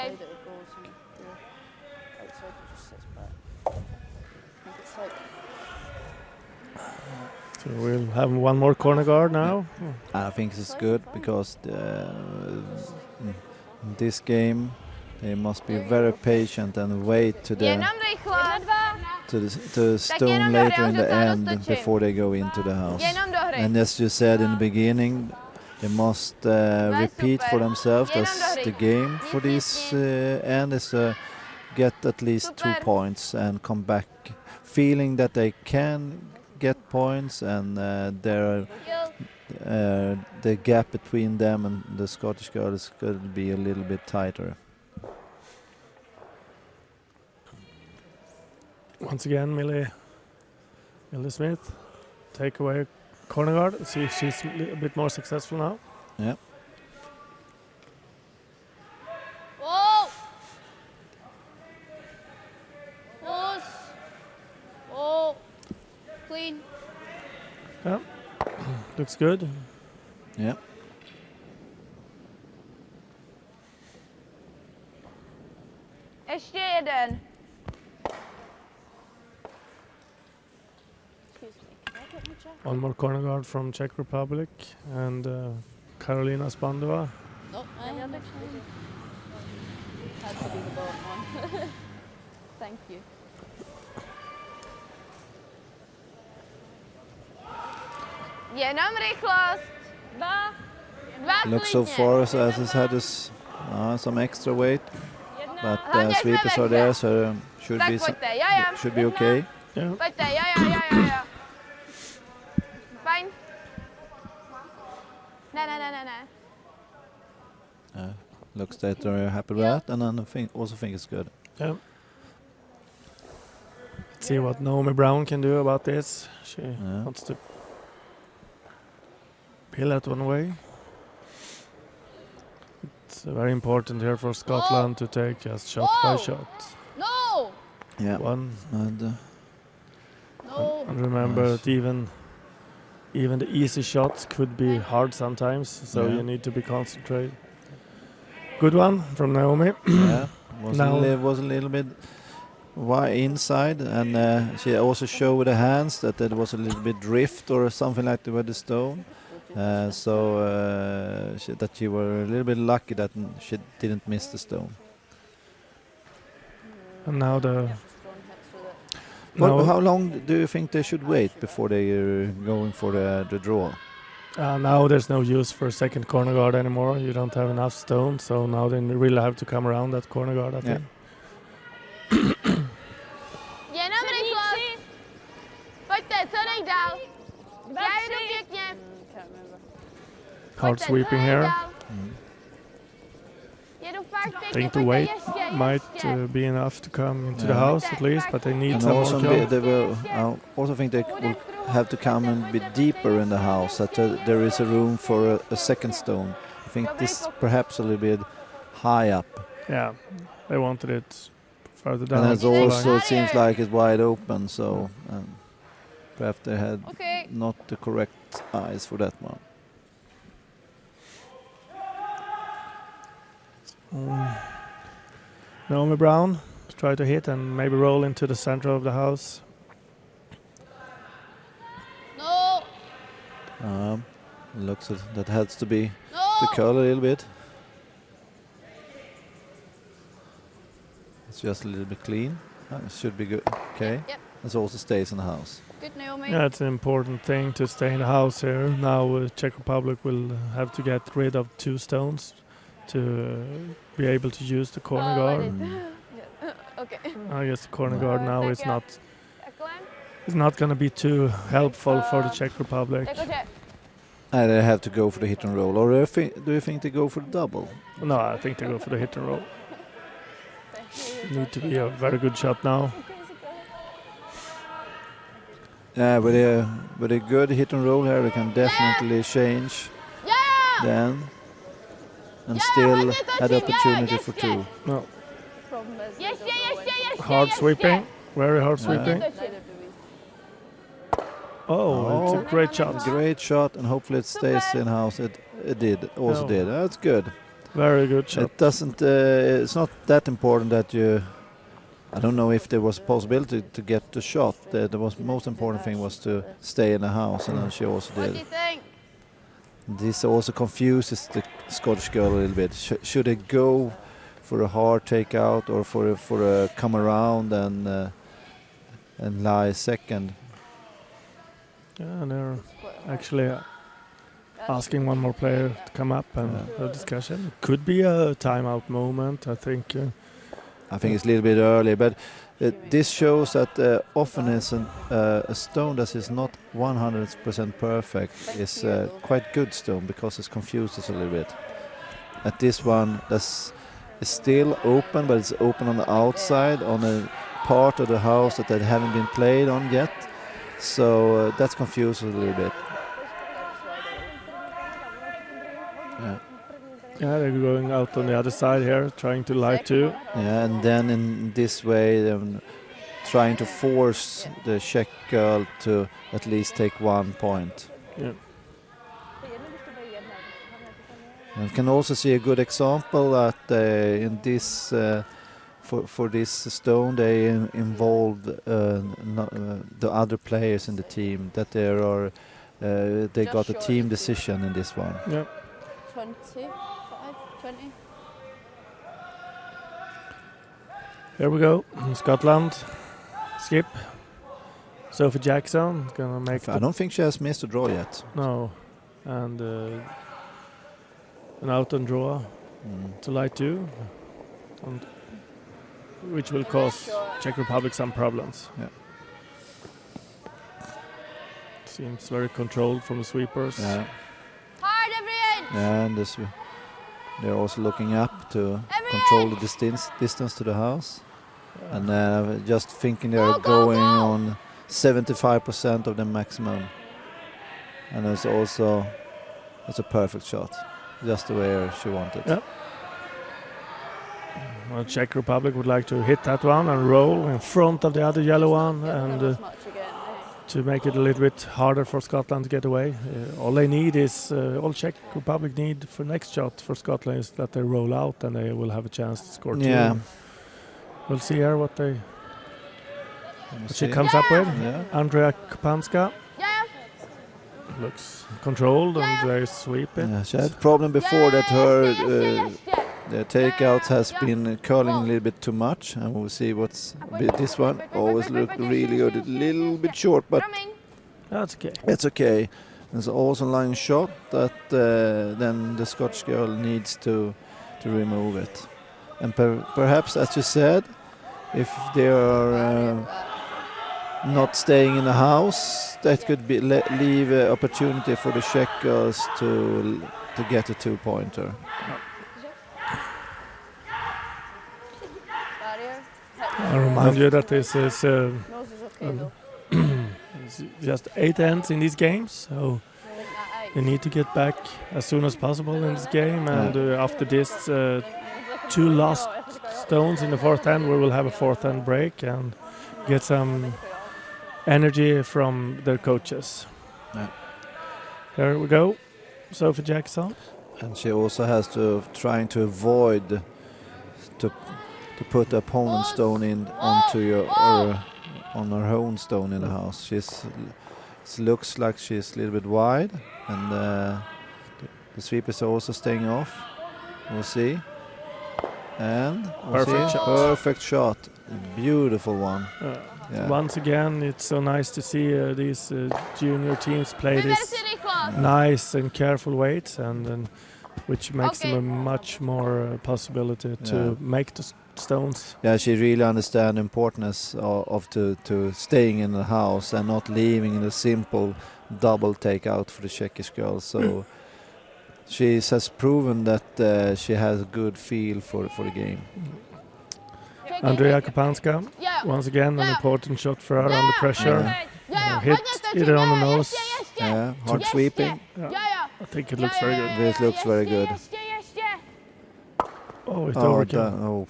So we'll have one more corner guard now. I think it's good because in this game they must be very patient and wait to the Jenom rychle. to the stone later in the end before they go into the house. Jenom do hry. And as you said in the beginning, they must repeat for themselves that's the game for this end is get at least 2 points and come back feeling that they can get points, and the gap between them and the Scottish girl is going to be a little bit tighter. Once again, Millie Smith, take away corner guard. See if she's a bit more successful now. Yeah. Oh! Close. Oh! Clean. Yeah, looks good. Yeah. Ještě jeden. One more corner guard from Czech Republic, and Karolina Spandova. Had to be the bottom one. Thank you. Jenom rychlost. Dva Looks so klidně. far as he's had his, some extra weight, but sweepers are there, so should Tak be pojďte, should be okay. Yeah. Pojďte, jo. Fajn. Ne. Looks that they're happy with that, and then I also think it's good. Yeah. Let's see what Naomi Brown can do about this. She wants to peel that one away. It's very important here for Scotland to take just shot by shot. No! Yeah. One. And, No! And remember that even the easy shots could be hard sometimes, so you need to be concentrated. Good one from Naomi. yeah, was Now- a little bit inside, and she also showed with the hands that there was a little bit drift or something like that with the stone. So that she were a little bit lucky that she didn't miss the stone. And now How long do you think they should wait before they are going for the draw? now there's no use for a second corner guard anymore. You don't have enough stone, so now they really have to come around that corner guard, I think. Jenom rychlost. Pojďte, co nejdál. Hard sweeping here. I think the weight might be enough to come into the house at least, but they need And some more also kill. they will, I also think they will have to come and be deeper in the house, that there is a room for a second stone. I think this is perhaps a little bit high up. Yeah, they wanted it further down. And it also seems like it's wide open, so perhaps they had Okay. not the correct eyes for that one. Naomi Brown try to hit and maybe roll into the center of the house. No. Looks as that has to be No. to curl a little bit. It's just a little bit clean. It should be good. Okay. Yep. It also stays in the house. Good, Naomi. Yeah, it's an important thing to stay in the house here. Now Czech Republic will have to get rid of 2 stones to be able to use the corner guard. Okay. I guess the corner guard now is Tackle. not it's not going to be too helpful for the Czech Republic. They have to go for the hit and roll, or do you think they go for the double? No, I think they go for the hit and roll. Need to be a very good shot now. Yeah, with a good hit and roll here, they can definitely change then and still had the opportunity for 2. No, Problem is Yes, they don't yes, know yes, yes, hard yes, sweeping, yes. very hard Yeah. sweeping. when. Neither do we. Oh, it's a great shot. Great shot, and hopefully it stays in house. It did, also No. did. That's good. Very good shot. It doesn't. It's not that important that you. I don't know if there was a possibility to get the shot. The most important thing was to stay in the house, and then she also What do did. you think? This also confuses the Scottish girl a little bit. Should they go for a hard takeout or for a come around and lie second? Yeah, and they're actually asking one more player to come up and have a discussion. Could be a timeout moment, I think. I think it's a little bit early, but this shows that often is a stone that is not 100% perfect is quite good stone because it confuses a little bit. At this one, it's still open, but it's open on the outside on a part of the house that they haven't been played on yet. So that confuses a little bit. Yeah. Yeah, they're going out on the other side here, trying to lie 2. Yeah, and then in this way, trying to force the Czech girl to at least take 1 point. Yeah. And you can also see a good example that in this for this stone they involved the other players in the team, that they got a team decision in this one. Yeah. 25, 20. Here we go. Scotland. Skip. Sophie Jackson is gonna make. I don't think she has missed a draw yet. No, and an out and draw to lie 2, and which will cause Czech Republic some problems. Yeah. Seems very controlled from the sweepers. Yeah, Hard every inch. and they're also looking up to control the distance to the house, and just thinking they're going on 75% of the maximum, and it's a perfect shot, just the way she wanted. Yeah. Well, Czech Republic would like to hit that one and roll in front of the other yellow one, and Not much again, eh? to make it a little bit harder for Scotland to get away. All they need is, all Czech Republic need for next shot for Scotland is that they roll out and they will have a chance to score 2. Yeah. We'll see here what she comes up with. Yeah. Andrea Kapanska Yeah. looks controlled and they're sweeping. Yeah, she had a problem before that her Yes. the takeouts has been curling a little bit too much, and we'll see what's this one. Always look really good, a little bit short, but Drumming. That's okay. it's okay. There's also a line shot that then the Scotch girl needs to remove it. And perhaps, as you said, if they are not staying in the house, that could be leave opportunity for the Czech girls to to get a 2-pointer. I remind you that this is Nose is okay though. it's just 8 ends in these games, so you need to get back as soon as possible in this game. And after this 2 lost stones in the 4th end, we will have a 4th end break and get some energy from their coaches. Yeah. Here we go, Sophie Jackson. And she also has to trying to avoid to put the opponent stone in onto on her own stone in the house. It looks like she's a little bit wide, and the sweep is also staying off. We'll see. And perfect shot, beautiful one. Yeah. Once again, it's so nice to see these junior teams play this nice and careful weights, and which makes them a much more possibility to make the stones. Yeah, she really understands the importance of to staying in the house and not leaving in a simple double takeout for the Czechish girls. So she has proven that she has a good feel for the game. Andrea Kopanska, once again an important shot for her under pressure. Hit either on the nose. Yeah, hard sweeping. I think it looks very good. It looks very good. Oh, it's overkill. Oh.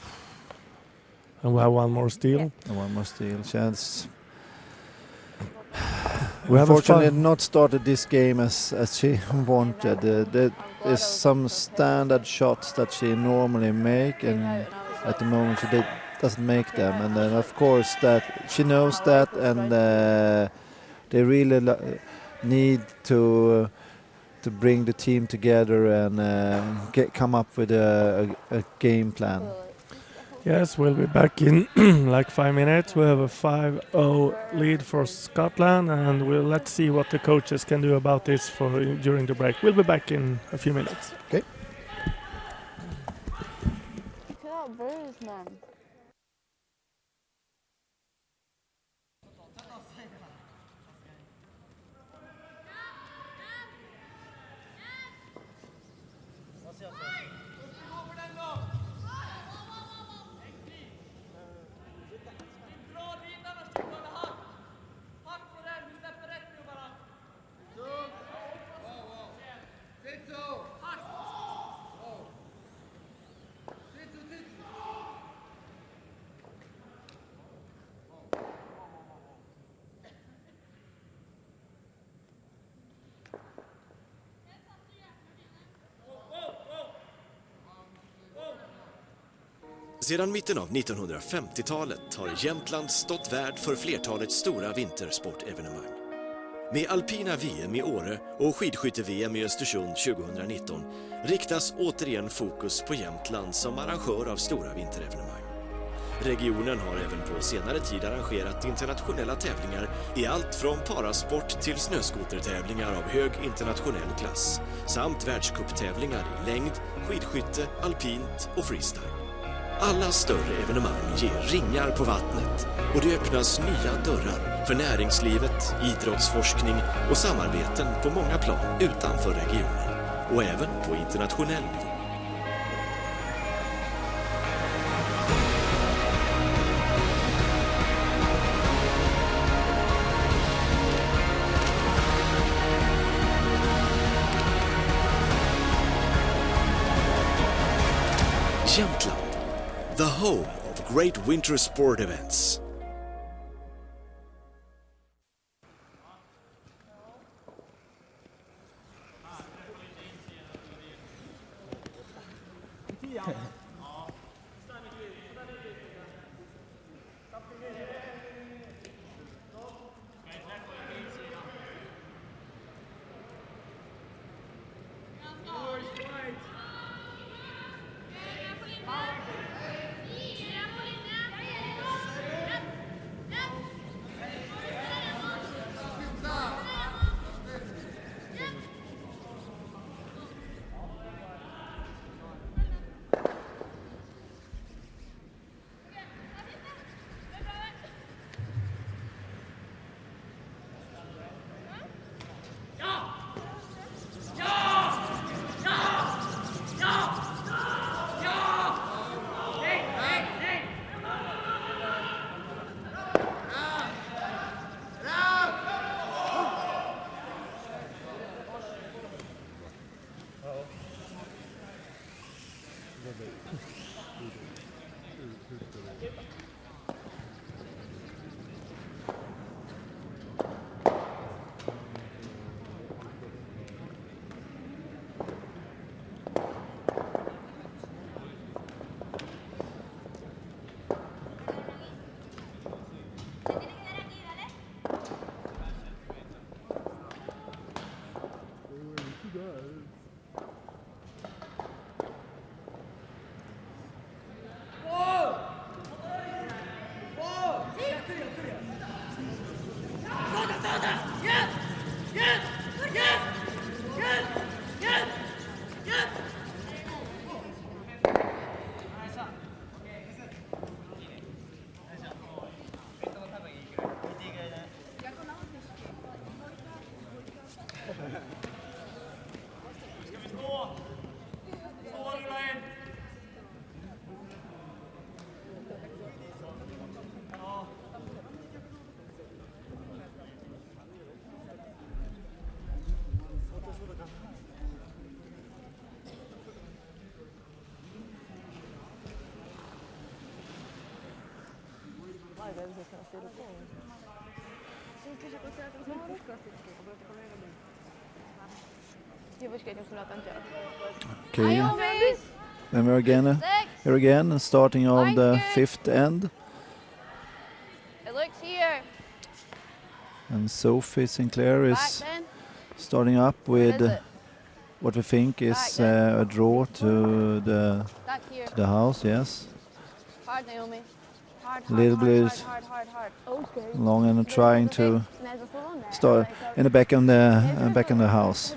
And we have one more steal. One more steal. Chance. We have unfortunately not started this game as she wanted. There's some standard shots that she normally make, and at the moment she doesn't make them. And then of course that she knows that, and they really need to bring the team together and come up with a game plan. Yes, we'll be back in like 5 minutes. We have a 5-0 lead for Scotland, and let's see what the coaches can do about this during the break. We'll be back in a few minutes. Okay. Sedan mitten av 1950-talet har Jämtland stått värd för flertalet stora vintersportevenemang. Med alpina VM i Åre och skidskytte-VM i Östersund 2019 riktas återigen fokus på Jämtland som arrangör av stora vinterevenemang. Regionen har även på senare tid arrangerat internationella tävlingar i allt från parasport till snöskotertävlingar av hög internationell klass samt världscuptävlingar i längd, skidskytte, alpint och freestyle. Alla större evenemang ger ringar på vattnet och det öppnas nya dörrar för näringslivet, idrottsforskning och samarbeten på många plan utanför regionen och även på internationell nivå. Jämtland, the home of great winter sport events. Okay, then we're again here again, and starting on the 5th end. It looks here. And Sophie Sinclair Back is then. starting up What is with it? what we think is Back then. a draw to Back here. the house. Yes, Hard, Naomi. Hard, Little hard, bit hard. Oh, scary. long and trying to start in the back on the house.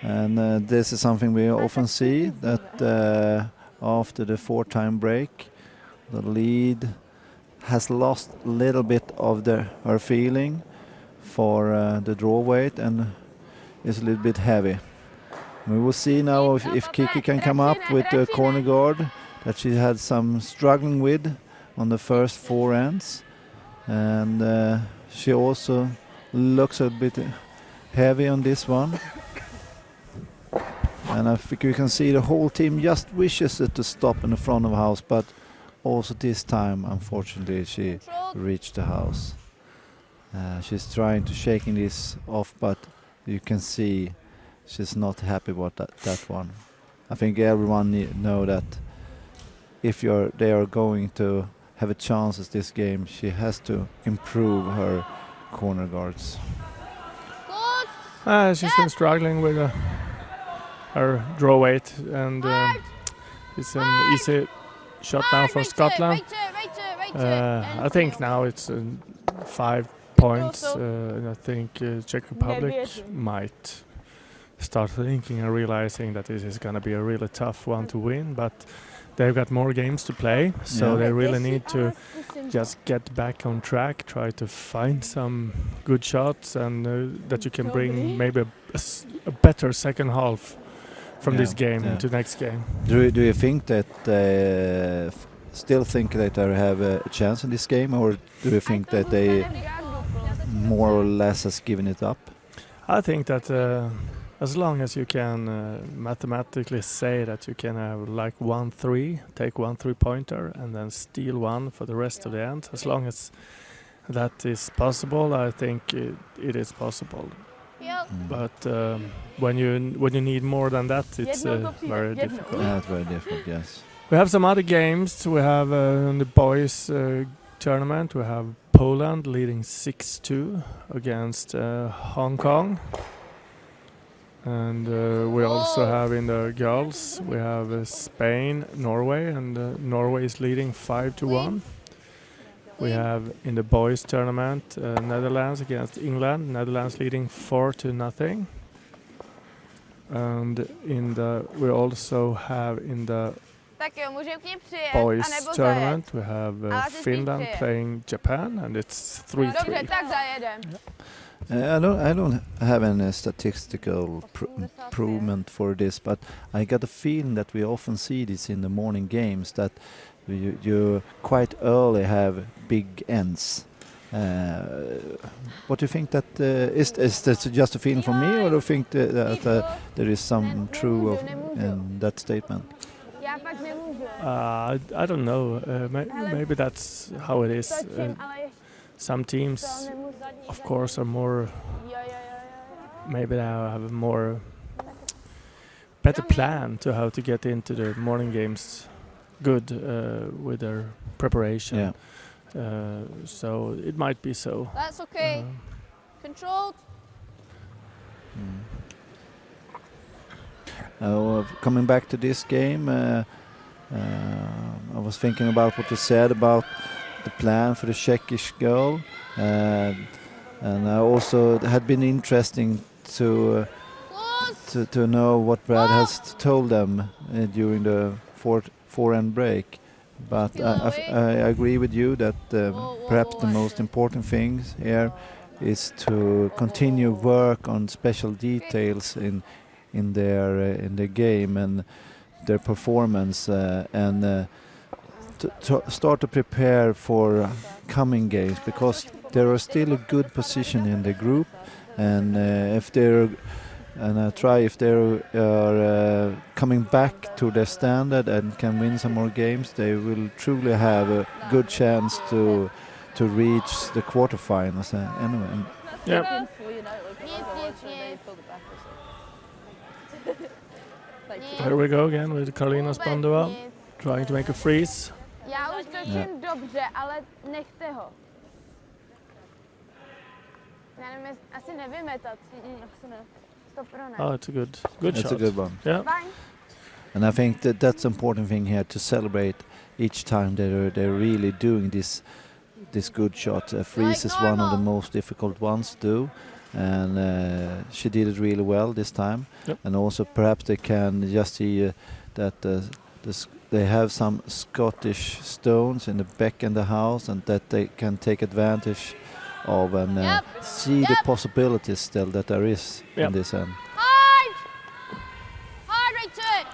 And this is something we often see, that after the 4-time break, the lead has lost a little bit of her feeling for the draw weight and is a little bit heavy. We will see now if Kiki can come up with the corner guard that she had some struggling with on the first 4 ends. And she also looks a bit heavy on this one. And I think you can see the whole team just wishes it to stop in the front of the house, but also this time, unfortunately, she reached the house. She's trying to shaking this off, but you can see she's not happy about that one. I think everyone know that if they are going to have a chance at this game, she has to improve her corner guards. She's been struggling with her draw weight, and it's an easy shot now for Scotland. I think now it's 5 points, and I think Czech Republic might start thinking and realizing that this is going to be a really tough one to win, but they've got more games to play, so they really need to just get back on track, try to find some good shots, and that you can bring maybe a better second half from this game into next game. Do you think that still think that they have a chance in this game, or do you think that they more or less has given it up? I think that as long as you can mathematically say that you can have like 1-3, take 1 3-pointer and then steal one for the rest of the end, as long as that is possible, I think it is possible. But when you need more than that, it's very difficult. Yeah, it's very difficult, yes. We have some other games. We have in the boys tournament, we have Poland leading 6-2 against Hong Kong. And we also have in the girls, we have Spain, Norway, and Norway is leading 5-1. We have in the boys tournament Netherlands against England, Netherlands leading 4-0. And we also have in the boys tournament, we have Finland playing Japan, and it's 3-3. I don't have any statistical improvement for this, but I got a feeling that we often see this in the morning games, that you quite early have big ends. What do you think that is that just a feeling from me, or do you think that there is some true in that statement? I don't know. Maybe that's how it is. Some teams, of course, are more. Maybe they have a more better plan to how to get into the morning games good with their preparation. Yeah. So it might be so. That's okay. Controlled. Coming back to this game, I was thinking about what you said about the plan for the Czechish goal, and I also had been interesting to know what Brad has told them during the forehand break. But I agree with you that perhaps the most important thing here is to continue work on special details in their game and their performance, and to start to prepare for coming games, because there are still a good position in the group, and if they are coming back to their standard and can win some more games, they will truly have a good chance to reach the quarterfinals anyway. Yeah. Here we go again with Karolina Spandova trying to make a freeze. Já už točím dobře, ale nechte ho. Já nevím, asi nevymetat. Asi ne. Stop run. Oh, it's a good shot. It's a good one. Yeah. Fine. And I think that's an important thing here, to celebrate each time they're really doing this good shot. A freeze is one of the most difficult ones to do, and she did it really well this time. Yep. And also perhaps they can just see that they have some Scottish stones in the back in the house, and that they can take advantage of and see the possibilities still that there is in this end. Hard, Richard.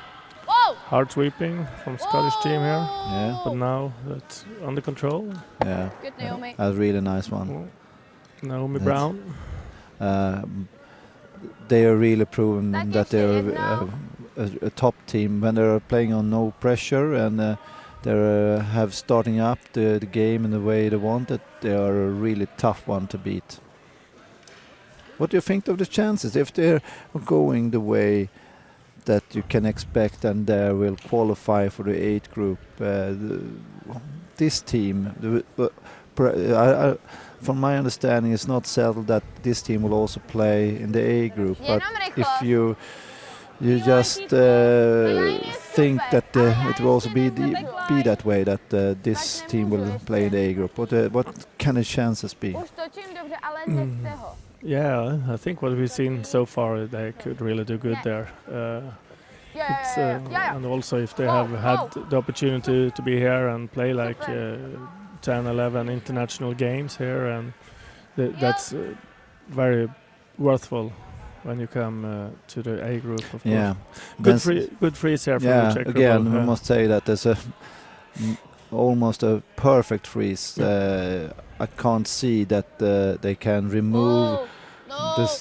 Whoa. Hard sweeping from Scottish team here. Yeah. But now that's under control. Yeah. Good, Naomi. A really nice one. Naomi Brown. They are really proven that they're a top team when they're playing on no pressure, and they have starting up the game in the way they want it. They are a really tough one to beat. What do you think of the chances if they're going the way that you can expect, and they will qualify for the 8 group? This team, from my understanding, it's not settled that this team will also play in the A group. But if you just think that it will also be that way, that this team will play in the A group, what can the chances be? Už točím dobře, ale nechte ho. Yeah, I think what we've seen so far, they could really do good there. And also if they have had the opportunity to be here and play like 10, 11 international games here, and that's very worthwhile when you come to the A group, of course. Yeah, good freeze here from the Czech again, Republic. we must say that there's almost a perfect freeze. I can't see that they can remove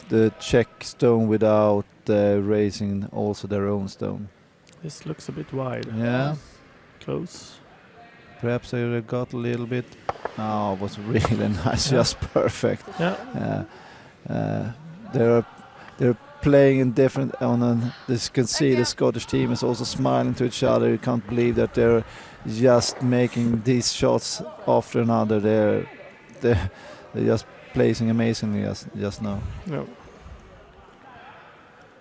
the Czech stone without raising also their own stone. This looks a bit wide. Yeah. Close. Perhaps they got a little bit. Oh, it was really nice, just perfect. Yeah. They're playing in different. As you can see, the Scottish team is also smiling to each other. You can't believe that they're just making these shots after another. They're just placing amazingly just now. Yeah.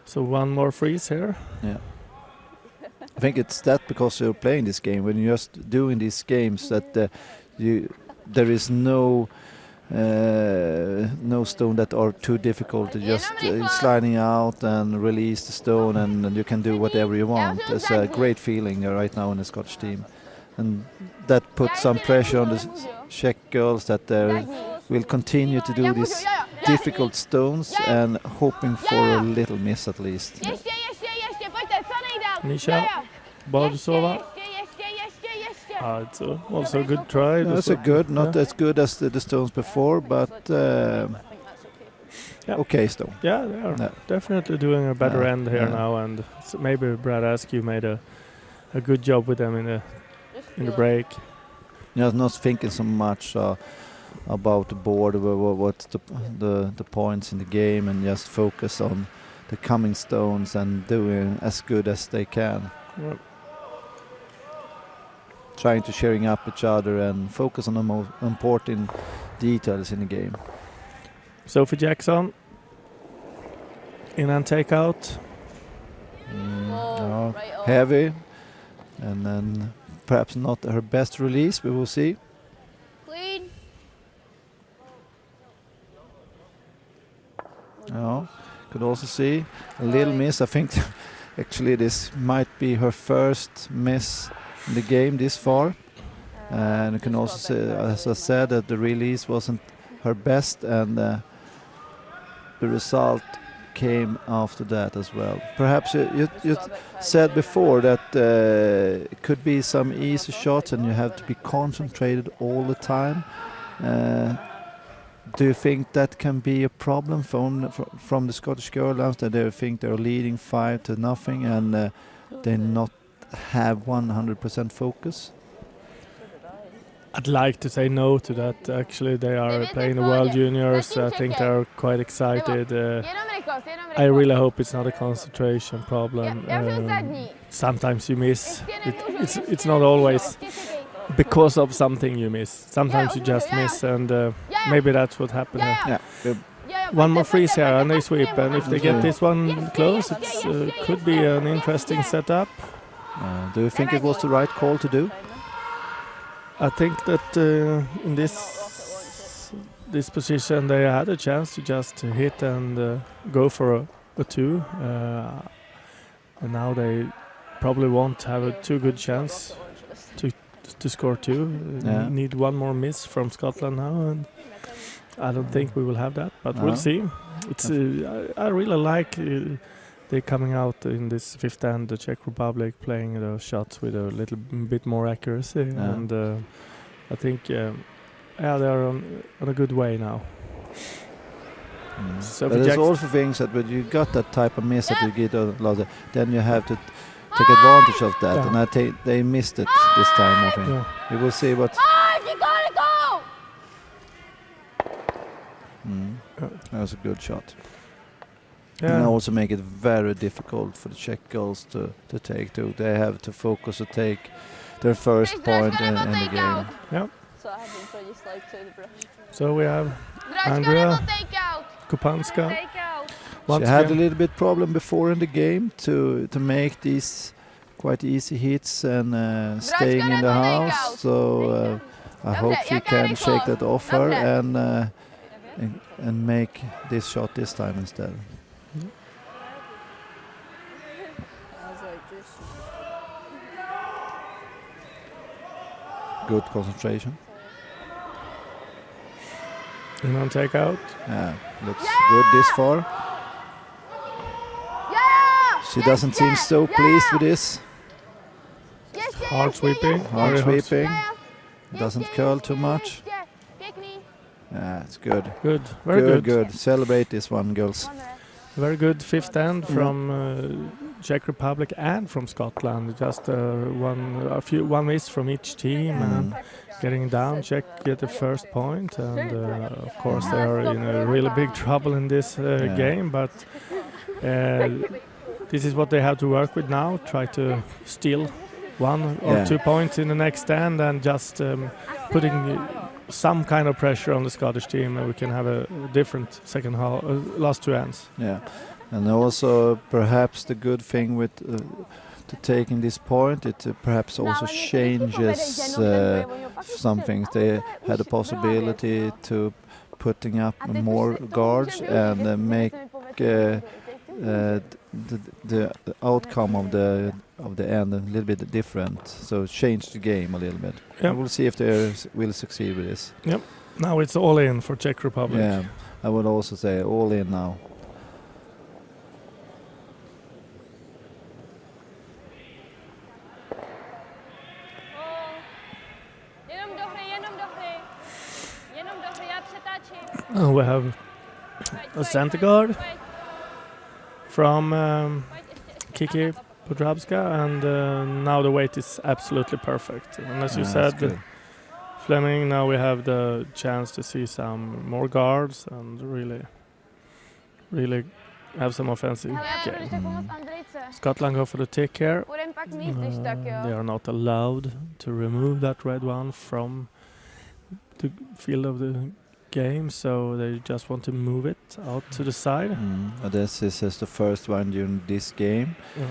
So one more freeze here. Yeah. I think it's that because you're playing this game, when you're just doing these games, that there is no stone that are too difficult. Just sliding out and release the stone, and you can do whatever you want. It's a great feeling right now in the Scottish team, and that puts some pressure on the Czech girls that they will continue to do these difficult stones and hoping for a little miss at least. Misha Baldusova. It's also a good try. That's a good, not as good as the stones before, but okay stone. Yeah, they are definitely doing a better end here now, and maybe Brad Askew made a good job with them in the in the break. Not thinking so much about the board, what's the points in the game, and just focus on the coming stones and doing as good as they can. Yep. Trying to cheering up each other and focus on the most important details in the game. Sophie Jackson in and take out. No, heavy, and then perhaps not her best release. We will see. Clean. No, could also see a little miss. I think actually this might be her first miss in the game this far. And you can also say, as I said, that the release wasn't her best, and the result came after that as well. Perhaps you said before that it could be some easy shots and you have to be concentrated all the time. Do you think that can be a problem from the Scottish girls, that they think they're leading 5-0 and they not have 100% focus? I'd like to say no to that. Actually, they are playing the World Juniors. I think they're quite excited. I really hope it's not a concentration problem. Sometimes you miss. It's not always because of something you miss. Sometimes you just miss, and maybe that's what happened here. Yeah. One more freeze here, and they sweep. And if they get this one close, it could be an interesting setup. Do you think it was the right call to do? I think that in this position they had a chance to just hit and go for a 2, and now they probably won't have a too good chance to score 2. Need one more miss from Scotland now, and I don't think we will have that, but we'll see. It's I really like they coming out in this fifth end, the Czech Republic playing the shots with a little bit more accuracy, and I think they're on a good way now. So there's also things that when you got that type of miss that you get, then you have to take advantage of that, and I think they missed it this time. I think we will see what. That was a good shot. And also make it very difficult for the Czech girls to take too. They have to focus to take their first point in the game. Yeah. So we have Andrea Kupanska. She had a little bit problem before in the game to make these quite easy hits and staying in the house. So I hope she can shake that off her and make this shot this time instead. Good concentration. And on take out. Looks good this far. She doesn't seem so pleased with this. Hard sweeping. Hard sweeping. Doesn't curl too much. It's good. Good. Very good. Celebrate this one, girls. Very good fifth end from Czech Republic and from Scotland. Just one miss from each team, and getting down. Czech get the first point, and of course they are in a really big trouble in this game. But this is what they have to work with now. Try to steal 1 or 2 points in the next end, and just putting some kind of pressure on the Scottish team, and we can have a different second half, last 2 ends. Yeah, and also perhaps the good thing with to taking this point, it perhaps also changes some things. They had a possibility to putting up more guards and make the outcome of the end a little bit different, so change the game a little bit. We'll see if they will succeed with this. Yep. Now it's all in for Czech Republic. Yeah, I would also say all in now. We have a center guard from Kiki Podravska, and now the weight is absolutely perfect. And as you That's said, good. Fleming, now we have the chance to see some more guards and really have some offensive Hele, já game. budu tak pomoct Andrejce. Scotland go for the tick here. Budem pak mít, když tak They jo. are not allowed to remove that red one from the field of the game, so they just want to move it out to the side. This is the first one during this game. Yeah.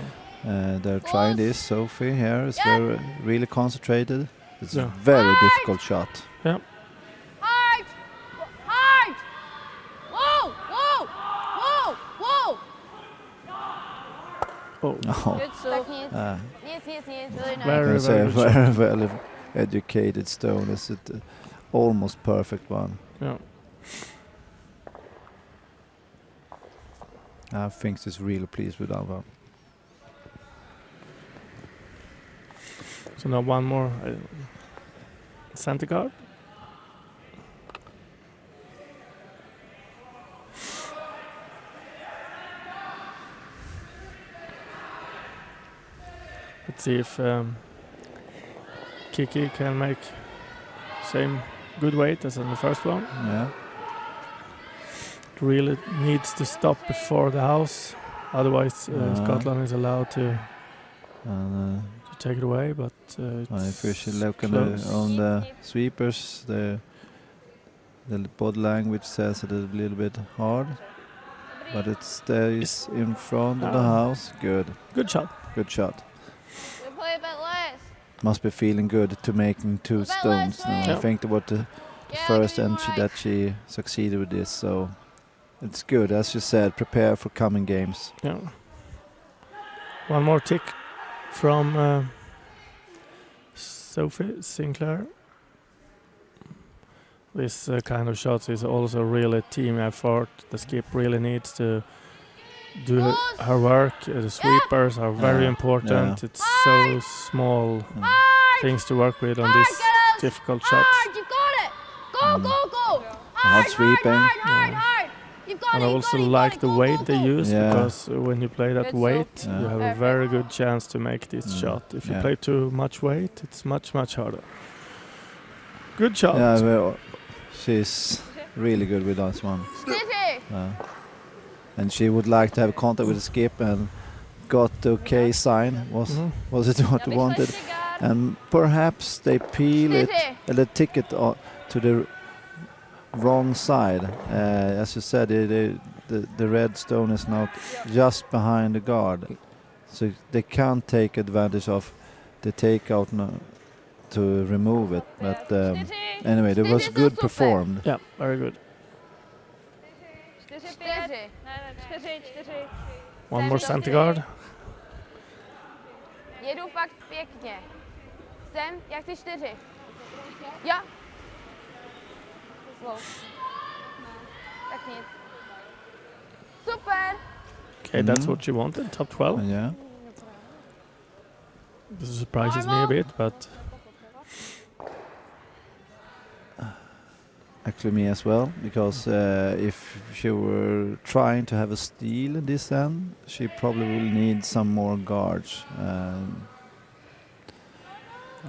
They're trying this. Sophie here is really concentrated. It's Yeah. a very difficult shot. Hard! Hard! Whoa! Whoa! Whoa! Whoa! Oh, Oh, Good Tak soup. nic. Nic. Really nice. Very, it's a very good very well educated stone. It's an almost perfect one. yeah. I think she's really pleased with that one. So now one more center guard. Let's see if Kiki can make same good weight as in the first one. Yeah. It really needs to stop before the house, otherwise Scotland is allowed to And take it away. But if we should look close. on the sweepers, the body language says it is a little bit hard, but it stays in front of the house. Good shot. Good shot. We play a bit less. Must be feeling good to making two stones now. Yeah. I think about the Yeah, first doing entry right. that she succeeded with this, so it's good. As you said, prepare for coming games. Yeah. One more tick from Sophie Sinclair. This kind of shots is also really a team effort. The skip really needs to do her work. The sweepers are very important. Yeah. It's so small things to work with on these difficult shots. Hard! You got it! Go! Hard sweeping. Hard! You've got And it! I also like the weight they use, Yeah. because when you play that Good weight, Yeah. you have a very good chance to make this shot. If you Yeah. play too much weight, it's much harder. Good shot. Yeah, well, she's really good with this one. City! And she would like to have contact with the skip and got the okay sign. Was it what they wanted? And perhaps they peel it, the ticket to the wrong side. As you said, the red stone is not just behind the guard, so they can't take advantage of the takeout to remove it. But anyway, it was good performed. Yeah, very good. 4-5. Ne, 4-4. One more center guard. Jedu fakt pěkně. Sem, já chci 4. Jo. Slow. Tak nic. Super! Okay, that's what you wanted, top 12. Yeah. This surprises me a bit, but Actually, me as well, because if she were trying to have a steal in this end, she probably will need some more guards. I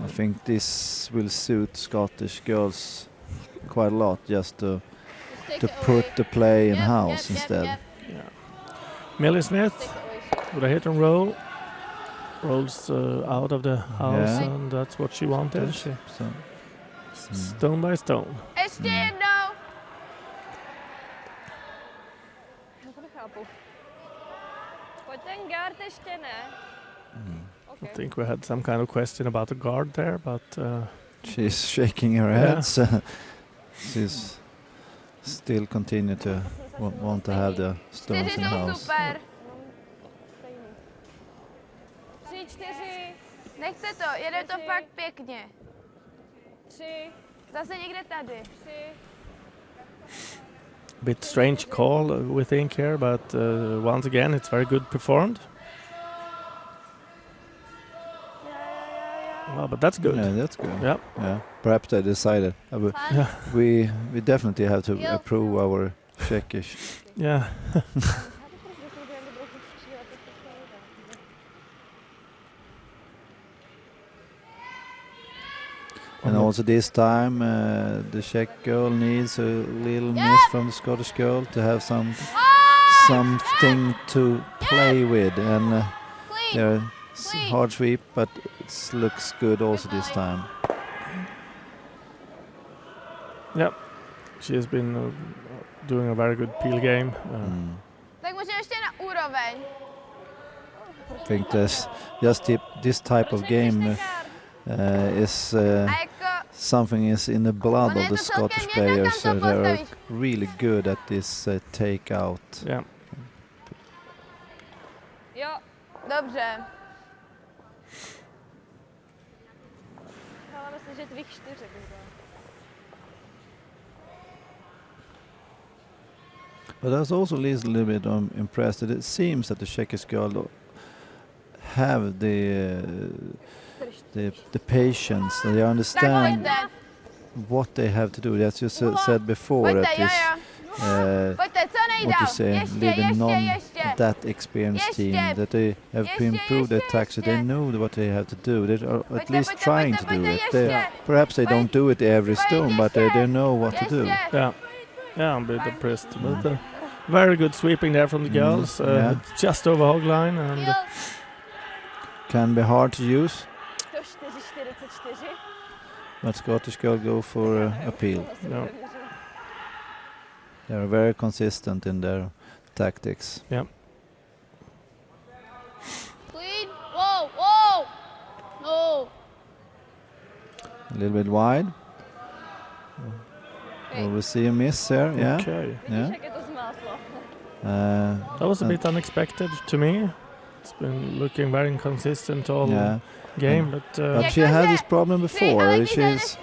think this will suit Scottish girls quite a lot, just to put the play in house instead. yeah. Millie Smith with a hit and roll. Rolls out of the house, Yeah. and that's what she wanted. She, So, stone by stone. Ještě jednou! No to nechápu. Pojď ten guard ještě ne. I think we had some kind of question about the guard there, but she's shaking her Yeah. head. So she's still continue to want to have the stones 4 in jsou house. super. 3-4. Nechte to, jede to fakt pěkně. 3. Zase někde tady. 3. bit strange call, we think here, but once again, it's very good performed. Well, but that's good. Yeah, that's good. Yep. Yeah. Perhaps they decided Yeah. we definitely have to approve our Czechish. Yeah. And also this time, the Czech girl needs a little miss from the Scottish girl to have something to play with. And they're hard sweep, but it looks good also this time. Yeah, she has been doing a very good peel game. Tak můžeme ještě na úroveň. I think this type of game is something is in the blood of the Scottish players. They're really good at this takeout. Yeah. Jo, dobře. Ale myslím, že tvých 4 bych dala. But I was also a little bit impressed that it seems that the Czech girl have the patience, and they understand what they have to do. As you said before, that is what you say, leaving non that experienced team, that they have to improve their tactics. They know what they have to do. They are at least trying to do it. Perhaps they don't do it every stone, but they know what to do. Yeah, I'm a bit impressed. But very good sweeping there from the girls, just over hog line, and can be hard to use. To 4-44. But Scottish girl go for appeal. yeah. They're very consistent in their tactics. Yeah. Clean. Whoa, whoa. No. A little bit wide. Well, we see a miss there. Yeah. Okay. Yeah. Jak je to zmátlo. That was a bit unexpected to me. It's been looking very inconsistent all game, but she had this problem before. She has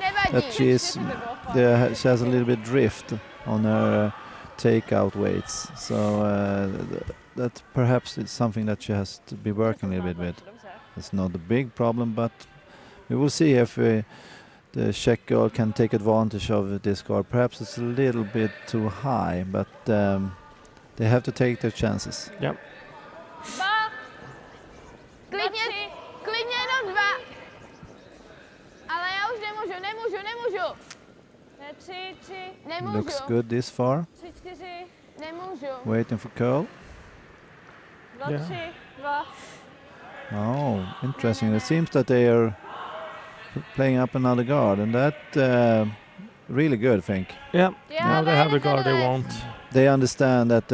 a little bit drift on her takeout weights, so that perhaps it's something that she has to be working a little bit with. It's not a big problem, but we will see if the Czech girl can take advantage of this guard. Perhaps it's a little bit too high, but they have to take their chances. yeah. Klidně jenom 2. Ale já už nemůžu. Ne, 3. Nemůžu. Looks good this far. 3, 4. Nemůžu. Waiting for curl. 2, Yeah. 3, 2. Oh, interesting. It seems that they are playing up another guard, and that really good, I think. Yeah, Yeah, now they have the but guard they another- want. They understand that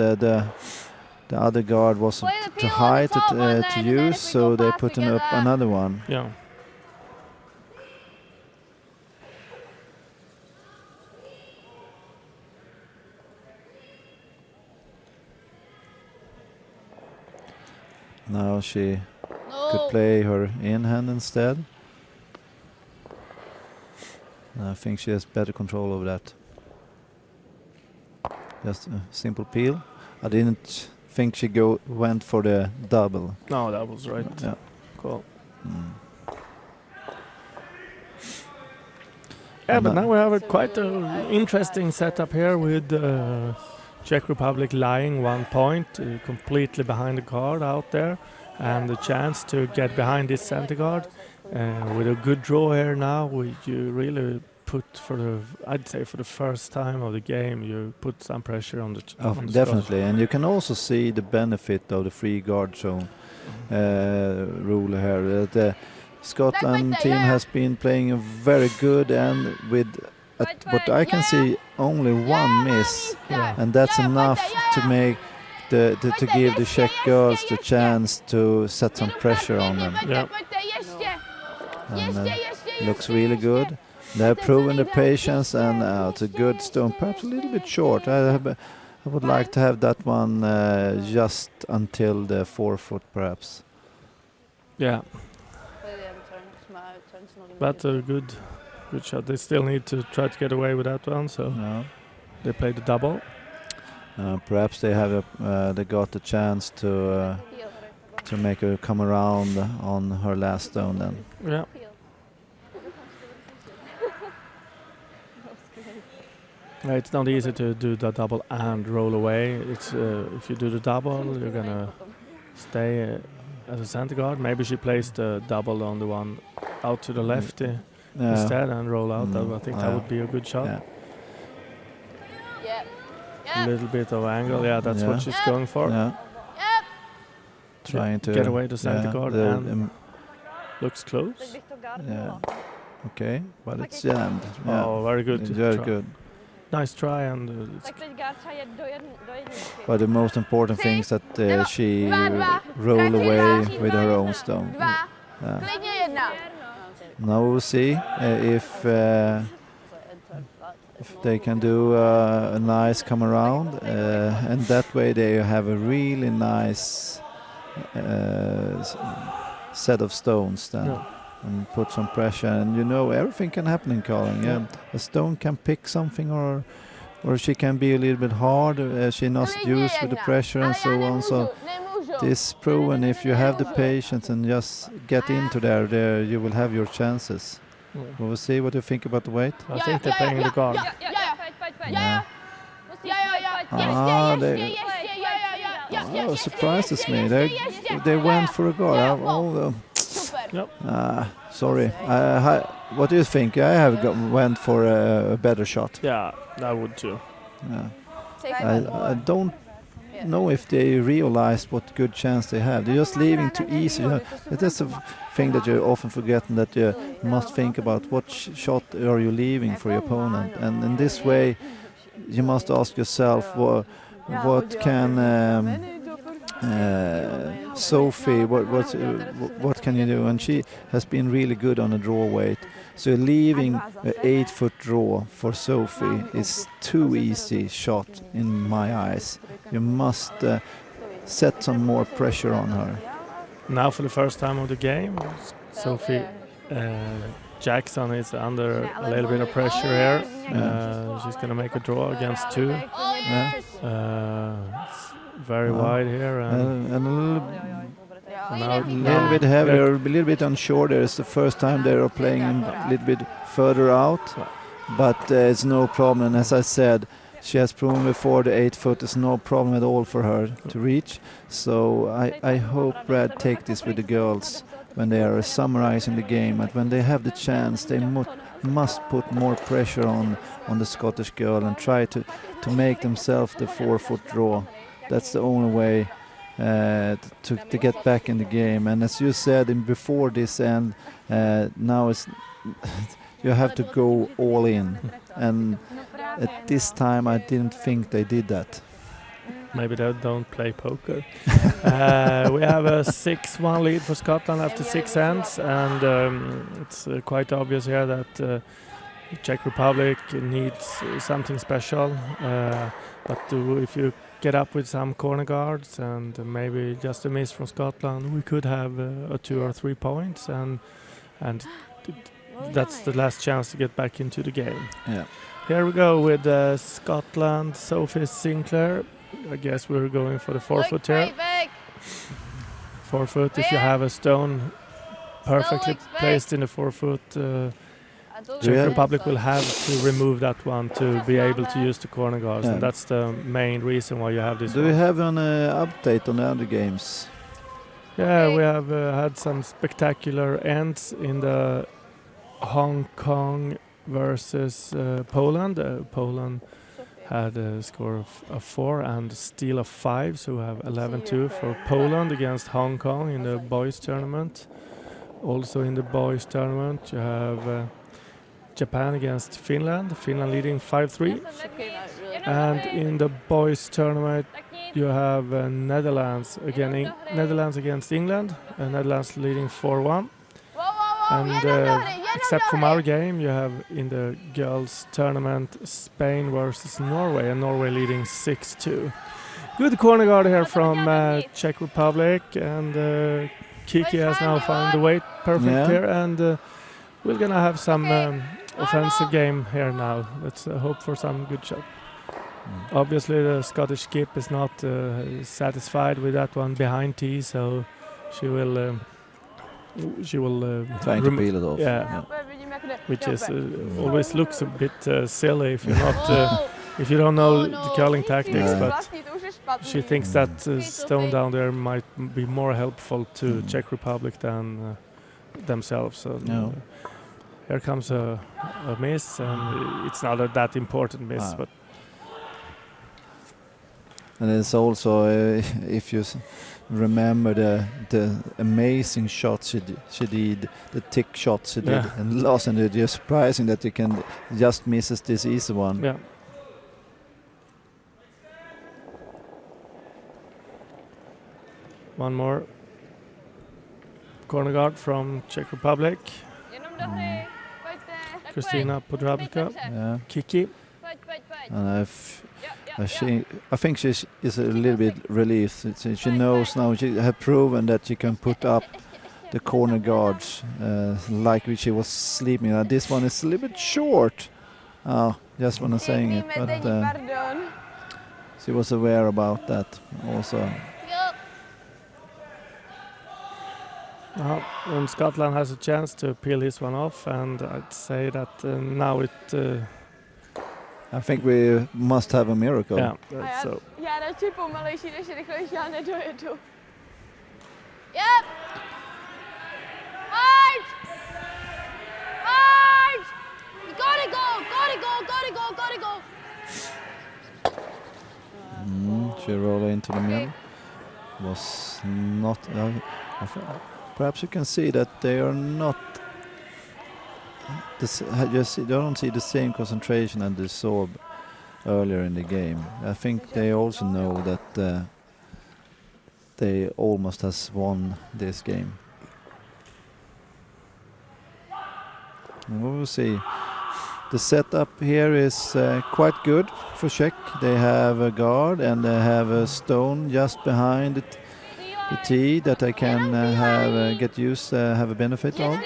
the other guard was Play the too peel on the high top one then, to and then use, if we so go they fast put up together. another one. Yeah. Now she No. could play her in-hand instead. I think she has better control over that. Just a simple peel. I didn't think she went for the double. No, that was right. Yeah. Cool. And Yeah, but that- now we have a quite a interesting setup here with Czech Republic lying 1 point, completely behind the guard out there, and the chance to get behind this center guard. With a good draw here now, you really put I'd say for the first time of the game, you put some pressure on the on the Definitely, and you can also see the benefit of the free guard zone rule here. The Scotland team has been playing very good, and with what I can see, only one miss, and that's enough to make to give the Czech girls the chance to set some pressure on them. Yeah. And looks really good. They're proving the patience, and it's a good stone. Perhaps a little bit short. I would like to have that one just until the 4 foot, perhaps. Yeah, but a good shot. They still need to try to get away with that one, so No. they play the double. Perhaps they got the chance to make her come around on her last stone then. Yeah. It's not easy to do the double and roll away. It's if you do the double, you're gonna stay as a center guard. Maybe she plays the double on the one out to the left instead and roll out. I think that would be a good shot. Yeah. A little bit of angle, that's what she's going for. Yeah. Trying to get away to center guard and looks close. Yeah. Okay, but it's jammed. Yeah. Oh, very good. Very try. good. Nice try, and but the most important thing is that she rolled away with her own stone. Now we'll see if they can do a nice come around, and that way they have a really nice set of stones then. Yeah. And put some pressure, and everything can happen in curling. Yeah, a stone can pick something, or she can be a little bit hard. She's not used with the pressure and so on. So this proven, if you have the patience and just get into there you will have your chances. We'll see what you think about the weight. I think they're playing the guard. Surprises me. They went for a guard. Sorry. What do you think? I have went for a better shot. Yeah, I would too. I don't know if they realized what good chance they have. They're just leaving too easy. That's a thing that you often forget, that you must think about what shot are you leaving for your opponent. And in this way, you must ask yourself, what can Sophie, what can you do? And she has been really good on a draw weight. So leaving an 8-foot draw for Sophie is too easy shot in my eyes. You must set some more pressure on her. Now for the first time of the game, Sophie Jackson is under a little bit of pressure here. She's going to make a draw against 2. It's very wide here, and a little bit heavier, a little bit unsure. There is the first time they are playing a little bit further out, but it's no problem. And as I said, she has proven before the 8-foot is no problem at all for her to reach. So I hope Brad take this with the girls when they are summarizing the game, and when they have the chance, they must put more pressure on the Scottish girl and try to make themselves the 4-foot draw. That's the only way to get back in the game. And as you said before this end, now it's you have to go all in. And at this time, I didn't think they did that. Maybe they don't play poker. We have a 6-1 lead for Scotland after 6 ends, and it's quite obvious here that the Czech Republic needs something special. But if you get up with some corner guards and maybe just a miss from Scotland, we could have a 2 or 3 points, and that's the last chance to get back into the game. Yeah. Here we go with Scotland, Sophie Sinclair. I guess we're going for the 4-foot here. 4-foot, if you have a stone perfectly placed in the 4-foot, Czech Republic will have to remove that one to be able to use the corner guards, and that's the main reason why you have this. Do you have an update on the other games? Yeah, we have had some spectacular ends in the Hong Kong versus Poland. Poland had a score of 4 and a steal of 5, so we have 11-2 for Poland against Hong Kong in the boys tournament. Also in the boys tournament you have Japan against Finland, Finland leading 5-3. And in the boys tournament you have Netherlands against England, Netherlands leading 4-1. And except from our game, you have in the girls tournament Spain versus Norway, and Norway leading 6-2. Good corner guard here from Czech Republic, and Kiki has now found the weight perfect here, and we're gonna have some offensive game here now. Let's hope for some good shot. Obviously the Scottish skip is not satisfied with that one behind tee, so she will trying to peel it off. Yeah. Which is always looks a bit silly if you're not if you don't know the curling tactics, but she thinks that stone down there might be more helpful to Czech Republic than themselves. So Here comes a miss, and it's not that important miss, but and it's also if you remember the amazing shots she did, the tick shots she did, and lost, and it's just surprising that you can just misses this easy one. Yeah. One more corner guard from Czech Republic. Kristina Podrabka. Yeah. Kiki. And I think she is a little bit relieved. She knows now, she has proven that she can put up the corner guards like she was sleeping. This one is a little bit short. Just when I'm saying it, but she was aware about that also. And Scotland has a chance to peel this one off, and I'd say that now it. I think we must have a miracle. Yeah, so. Já radši pomalejší, než rychlejší, já nedojedu. Yep. March! March! You gotta go! Gotta go! Gotta go! Gotta go! She rolled into the middle. Was not. Perhaps you can see that they are not. You don't see the same concentration as they saw earlier in the game. I think they also know that they almost has won this game. And we will see. The setup here is quite good for Czech. They have a guard and they have a stone just behind it. The tee that I can get used, have a benefit of.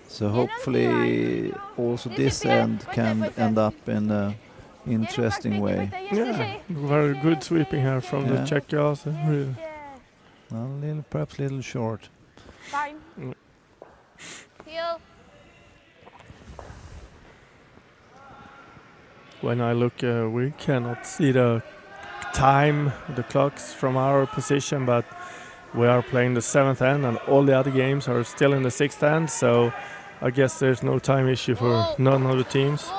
So hopefully also this end can end up in an interesting way. Yeah, very good sweeping here from the Czech girls. Really. Perhaps a little short. Fine. When I look, we cannot see the time, the clocks from our position, but we are playing the 7th end and all the other games are still in the 6th end, so I guess there's no time issue for none of the teams.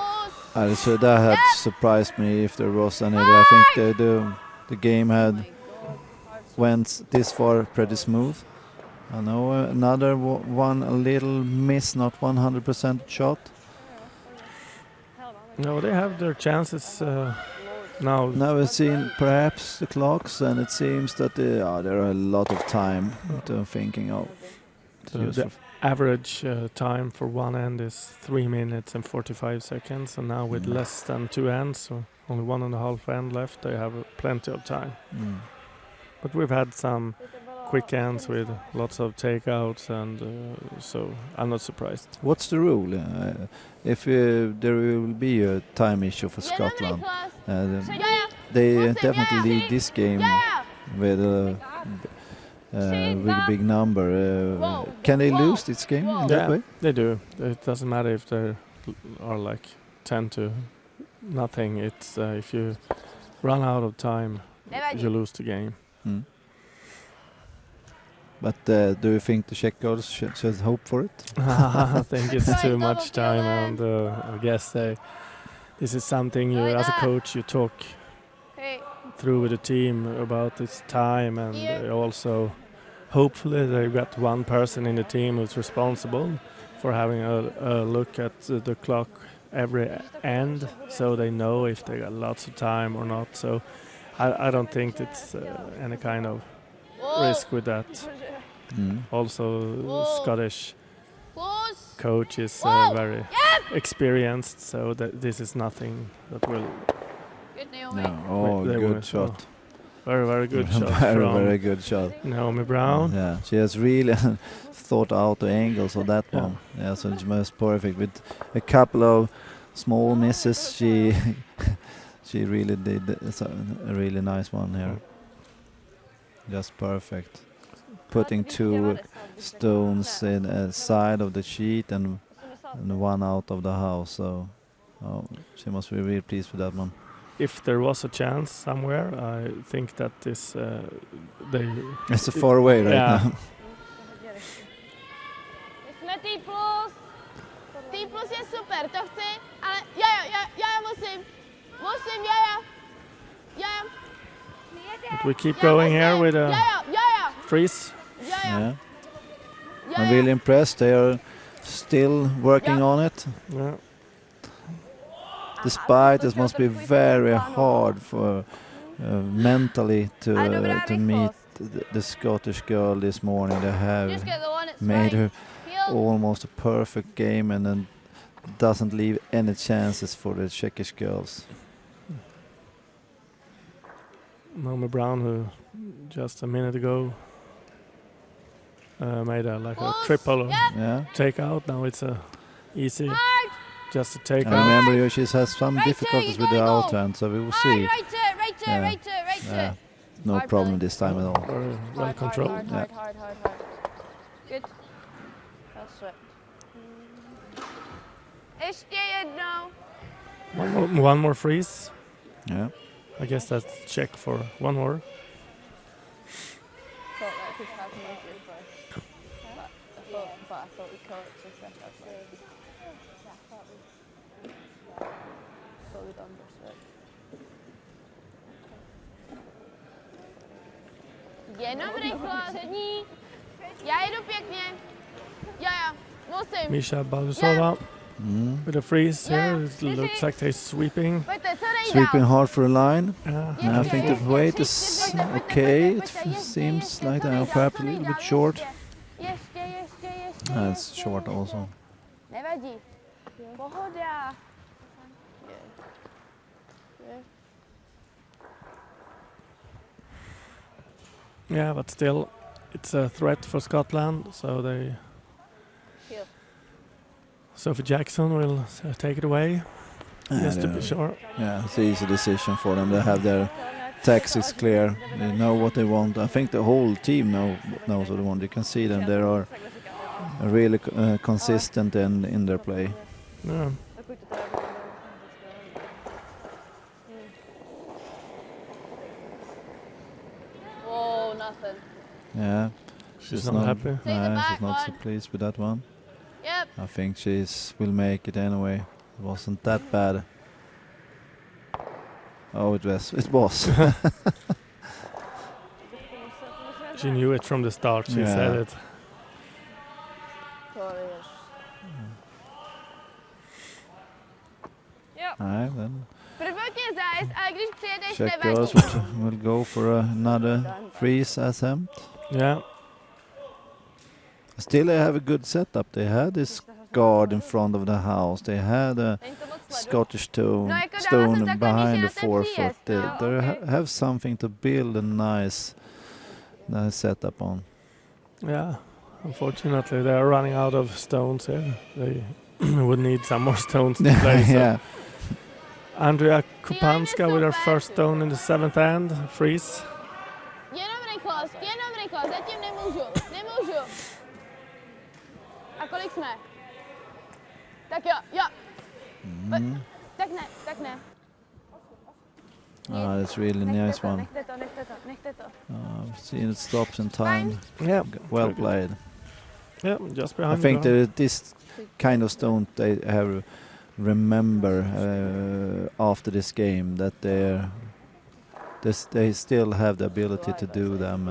So that had surprised me if there was any. I think the game had went this far pretty smooth. I know another one a little miss, not 100% shot. No, they have their chances now. Now we've seen perhaps the clocks, and it seems that there are a lot of time to thinking of. The average time for one end is 3 minutes and 45 seconds, and now with less than 2 ends, so only 1.5 end left, they have plenty of time. But we've had some quick ends with lots of takeouts, and so I'm not surprised. What's the rule? If there will be a time issue for Scotland, they definitely lead this game with a really big number. Can they lose this game in that way? They do. It doesn't matter if they are like 10-0. It's if you run out of time, you lose the game. But do you think the Czech girls should hope for it? I think it's too much time, and I guess this is something you, as a coach, you talk through with the team about this time, and also hopefully they've got one person in the team who's responsible for having a look at the clock every end, so they know if they got lots of time or not. So I don't think it's any kind of risk with that. Also, Scottish coach is very experienced, so that this is nothing that will. Good shot. Very, very good shot. Very good shot. Naomi Brown. Yeah, she has really thought out the angles of that one. Yeah, so it's most perfect. With a couple of small misses, she really did a really nice one here. Just perfect. Putting 2 stones in a side of the sheet and one out of the house. So she must be really pleased with that one. If there was a chance somewhere, I think that this it's a far away right now. Jsme T+. T+ je super, to chci, ale já musím, já. But we keep going here with a freeze. Yeah. I'm really impressed. They are still working on it. Yeah. Despite it must be very hard for mentally to meet the Scottish girl this morning. They have made her almost a perfect game and then doesn't leave any chances for the Czechish girls. Naomi Brown, who just a minute ago made a triple takeout. Now it's a easy just to take I out. remember she has some difficulties with the outhand, so we will see. No problem this time at all. Very well controlled. Hard. Good. That's it. Ještě jednou. One more freeze. Yeah. I guess that's Czech for one more. Thought that could happen easily first. But I thought we caught it so set up. Thought we'd understood. Jenom rychlo, sední. Já jedu pěkně. Já, musím. Misha Baldusova with a freeze here. It looks like they're sweeping. Pojďte, co dej Sweeping dál. hard for a line. Yeah. And I think the weight is okay. It seems like they are perhaps a little bit short. Ještě. That's short also. Nevadí. Pohoda. Yeah, but still, it's a threat for Scotland. So Sophie Jackson will take it away. Just to be sure. Yeah, it's an easy decision for them. They have their tactics clear. They know what they want. I think the whole team knows what they want. You can see them. They are really consistent in their play. Yeah. Oh, nothing. Yeah, She's not happy. She's not so pleased with that one. Yep. I think will make it anyway. It wasn't that bad. Oh, it was. She knew it from the start. She Yeah. said it. Alright, then Prvotně zájezd, ale když přijedeš, Czech nevadí. girls will go for another freeze attempt. Yeah. Still, they have a good setup. They had this guard in front of the house. They had a Scottish stone behind the forefoot. They have something to build a nice setup on. Yeah. Unfortunately, they are running out of stones here. They would need some more stones to play. So. Yeah. Andrea Kupanska with her first stone in the 7th end. Freeze. Jenom rychlost, zatím nemůžu. A kolik jsme? Tak jo. Tak ne. That's really nice one. Nechte to. I've seen it stops in time. Yeah. Well played. Yeah, just I behind think the this kind of stone they have remember after this game that they still have the ability to do them,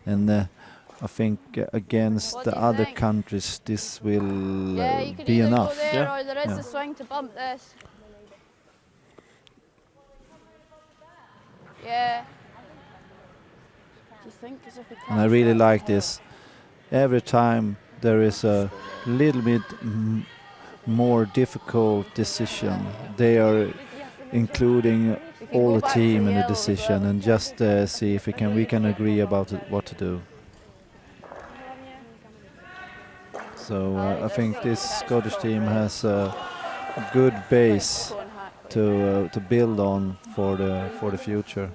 and I think against the other countries this will you can be either enough. go there Yeah. or there is Yeah. a swing to bump this. Yeah. Do you think as if we And I really like this. Every time there is a little bit more difficult decision, they are including all the team in the decision and just see if we can agree about what to do. So I think this Scottish team has a good base to build on for the future.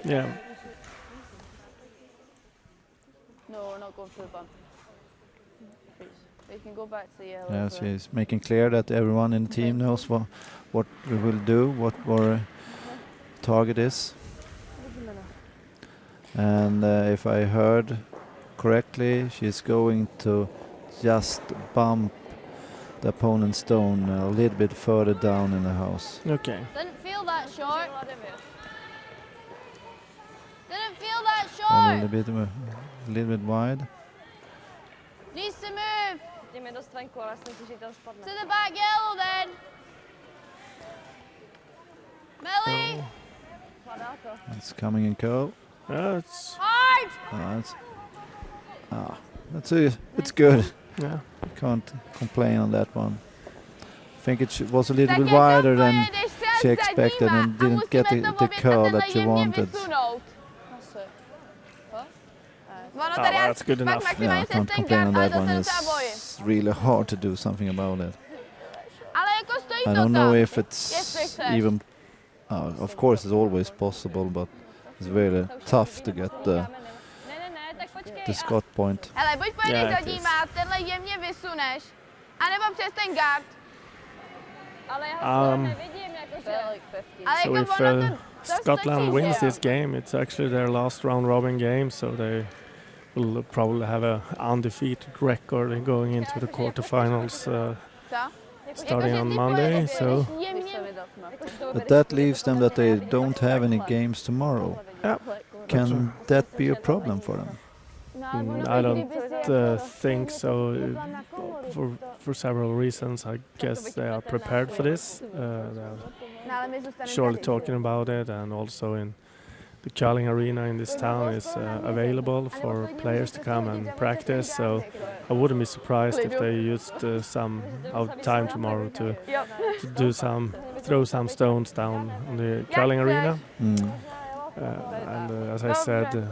Yeah. No, we're not going for the bump. Please. We can go back to the yellow. Yeah, she's making clear that everyone in the team knows what we will do, what our target is. And if I heard correctly, she's going to just bump the opponent's stone a little bit further down in the house. Okay. Didn't feel that short. Didn't feel that A short. little bit wide. Needs to move. Tím je dost venku, ale myslím si, že tam spadne. To the back yellow then. Melly. Padá to. It's coming in curl. It's Hard. It's good. yeah. Can't complain on that one. I think it was a little bit wider than she expected and didn't get the curl that she wanted. That's good enough. Yeah, I can't complain on that one. It's really hard to do something about it. I don't know if it's even... of course, it's always possible, but it's very tough to get the Scott point. Hele, buď pojedeš Yeah, do it is. díma, tenhle jemně vysuneš, anebo přes ten gard. Ale já ho nevidím, jakože. Ale So jako if ono to Scotland stačí, wins že jo? this game, it's actually their last round robin game, so they will probably have a undefeated record in going into the quarterfinals Co? starting Jakože on ty Monday. pojedeš, So jemně. But that leaves them that they don't have any games tomorrow. yeah, Can that be a problem for them? I don't think so. For several reasons, I guess they are prepared for this. They're surely talking about it, and also in the curling arena in this town is available for players to come and practice. So I wouldn't be surprised if they used some out time tomorrow to throw some stones down on the curling arena. And as I said,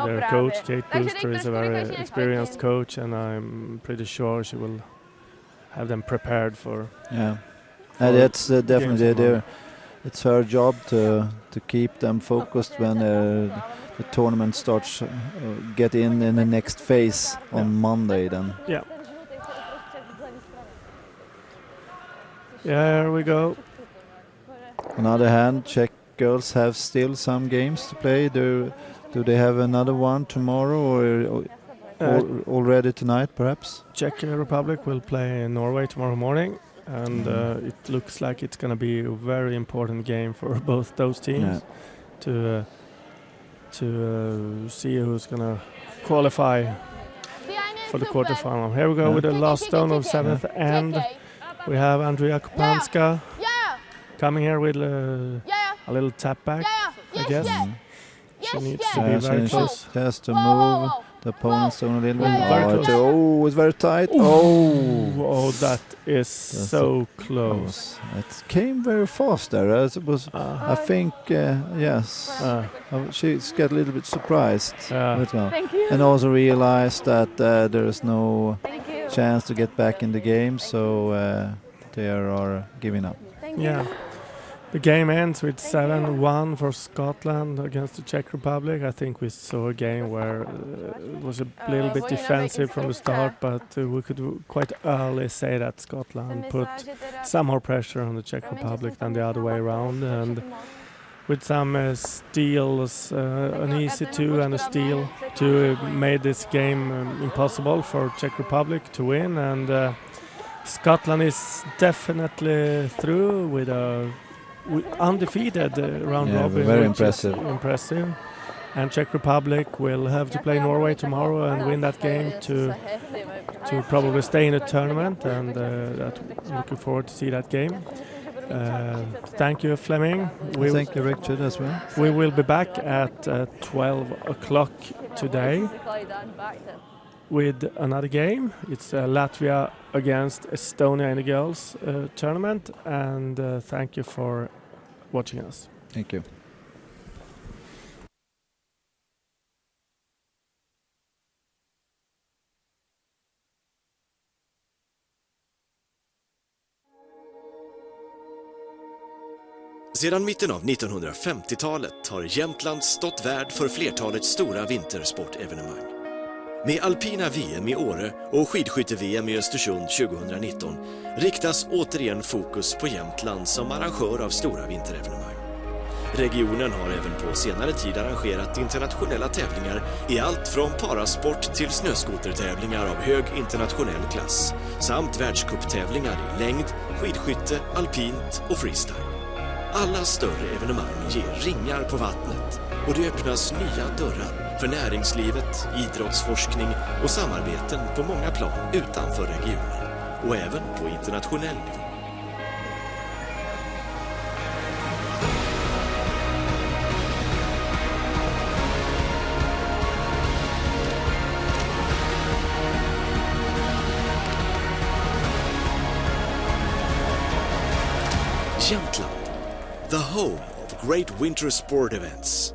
their coach Kate Brewster is a very experienced coach, and I'm pretty sure she will have them prepared for. Yeah, and that's definitely tomorrow. it's her job to keep them focused when the tournament starts. Get in the next phase on Monday. Then Yeah. Yeah, here we go. on the other hand, Czech girls have still some games to play. Do they have another one tomorrow or already tonight, perhaps? Czech Republic will play in Norway tomorrow morning, and it looks like it's going to be a very important game for both those teams to see who's going to qualify for the quarterfinal. Here we go with the last stone of seventh end. We have Andrea Kopanska coming here with a little tap back, I guess. She needs to be very close. She has to move the opponent's stone a little bit. Very close. It's very tight. Oh, that is so close. It came very fast there. It was, I think, yes. She's got a little bit surprised. Thank you. And also realized that there is no chance to get back in the game, so they are giving up. Yeah. The game ends with 7-1 for Scotland against the Czech Republic. I think we saw a game where it was a little bit defensive from the start, but we could quite early say that Scotland put some more pressure on the Czech Republic than the other way around. And with some steals, an easy 2 and a steal, made this game impossible for Czech Republic to win. And Scotland is definitely through with a undefeated round robin. Very which is impressive. And Czech Republic will have to play Norway tomorrow and win that game to probably stay in the tournament, and looking forward to see that game. Thank you, Fleming. Thank you, Richard, as well. We will be back at 12 o'clock today with another game. It's Latvia against Estonia in the girls tournament, and thank you for watching us. Thank you. Sedan mitten av 1950-talet har Jämtland stått värd för flertalet stora vintersportevenemang. Med alpina VM i Åre och skidskytte-VM i Östersund 2019 riktas återigen fokus på Jämtland som arrangör av stora vinterevenemang. Regionen har även på senare tid arrangerat internationella tävlingar i allt från parasport till snöskotertävlingar av hög internationell klass samt världscuptävlingar i längd, skidskytte, alpint och freestyle. Alla större evenemang ger ringar på vattnet och det öppnas nya dörrar för näringslivet, idrottsforskning och samarbeten på många plan utanför regionen och även på internationell nivå. Jämtland, the home of great winter sport events.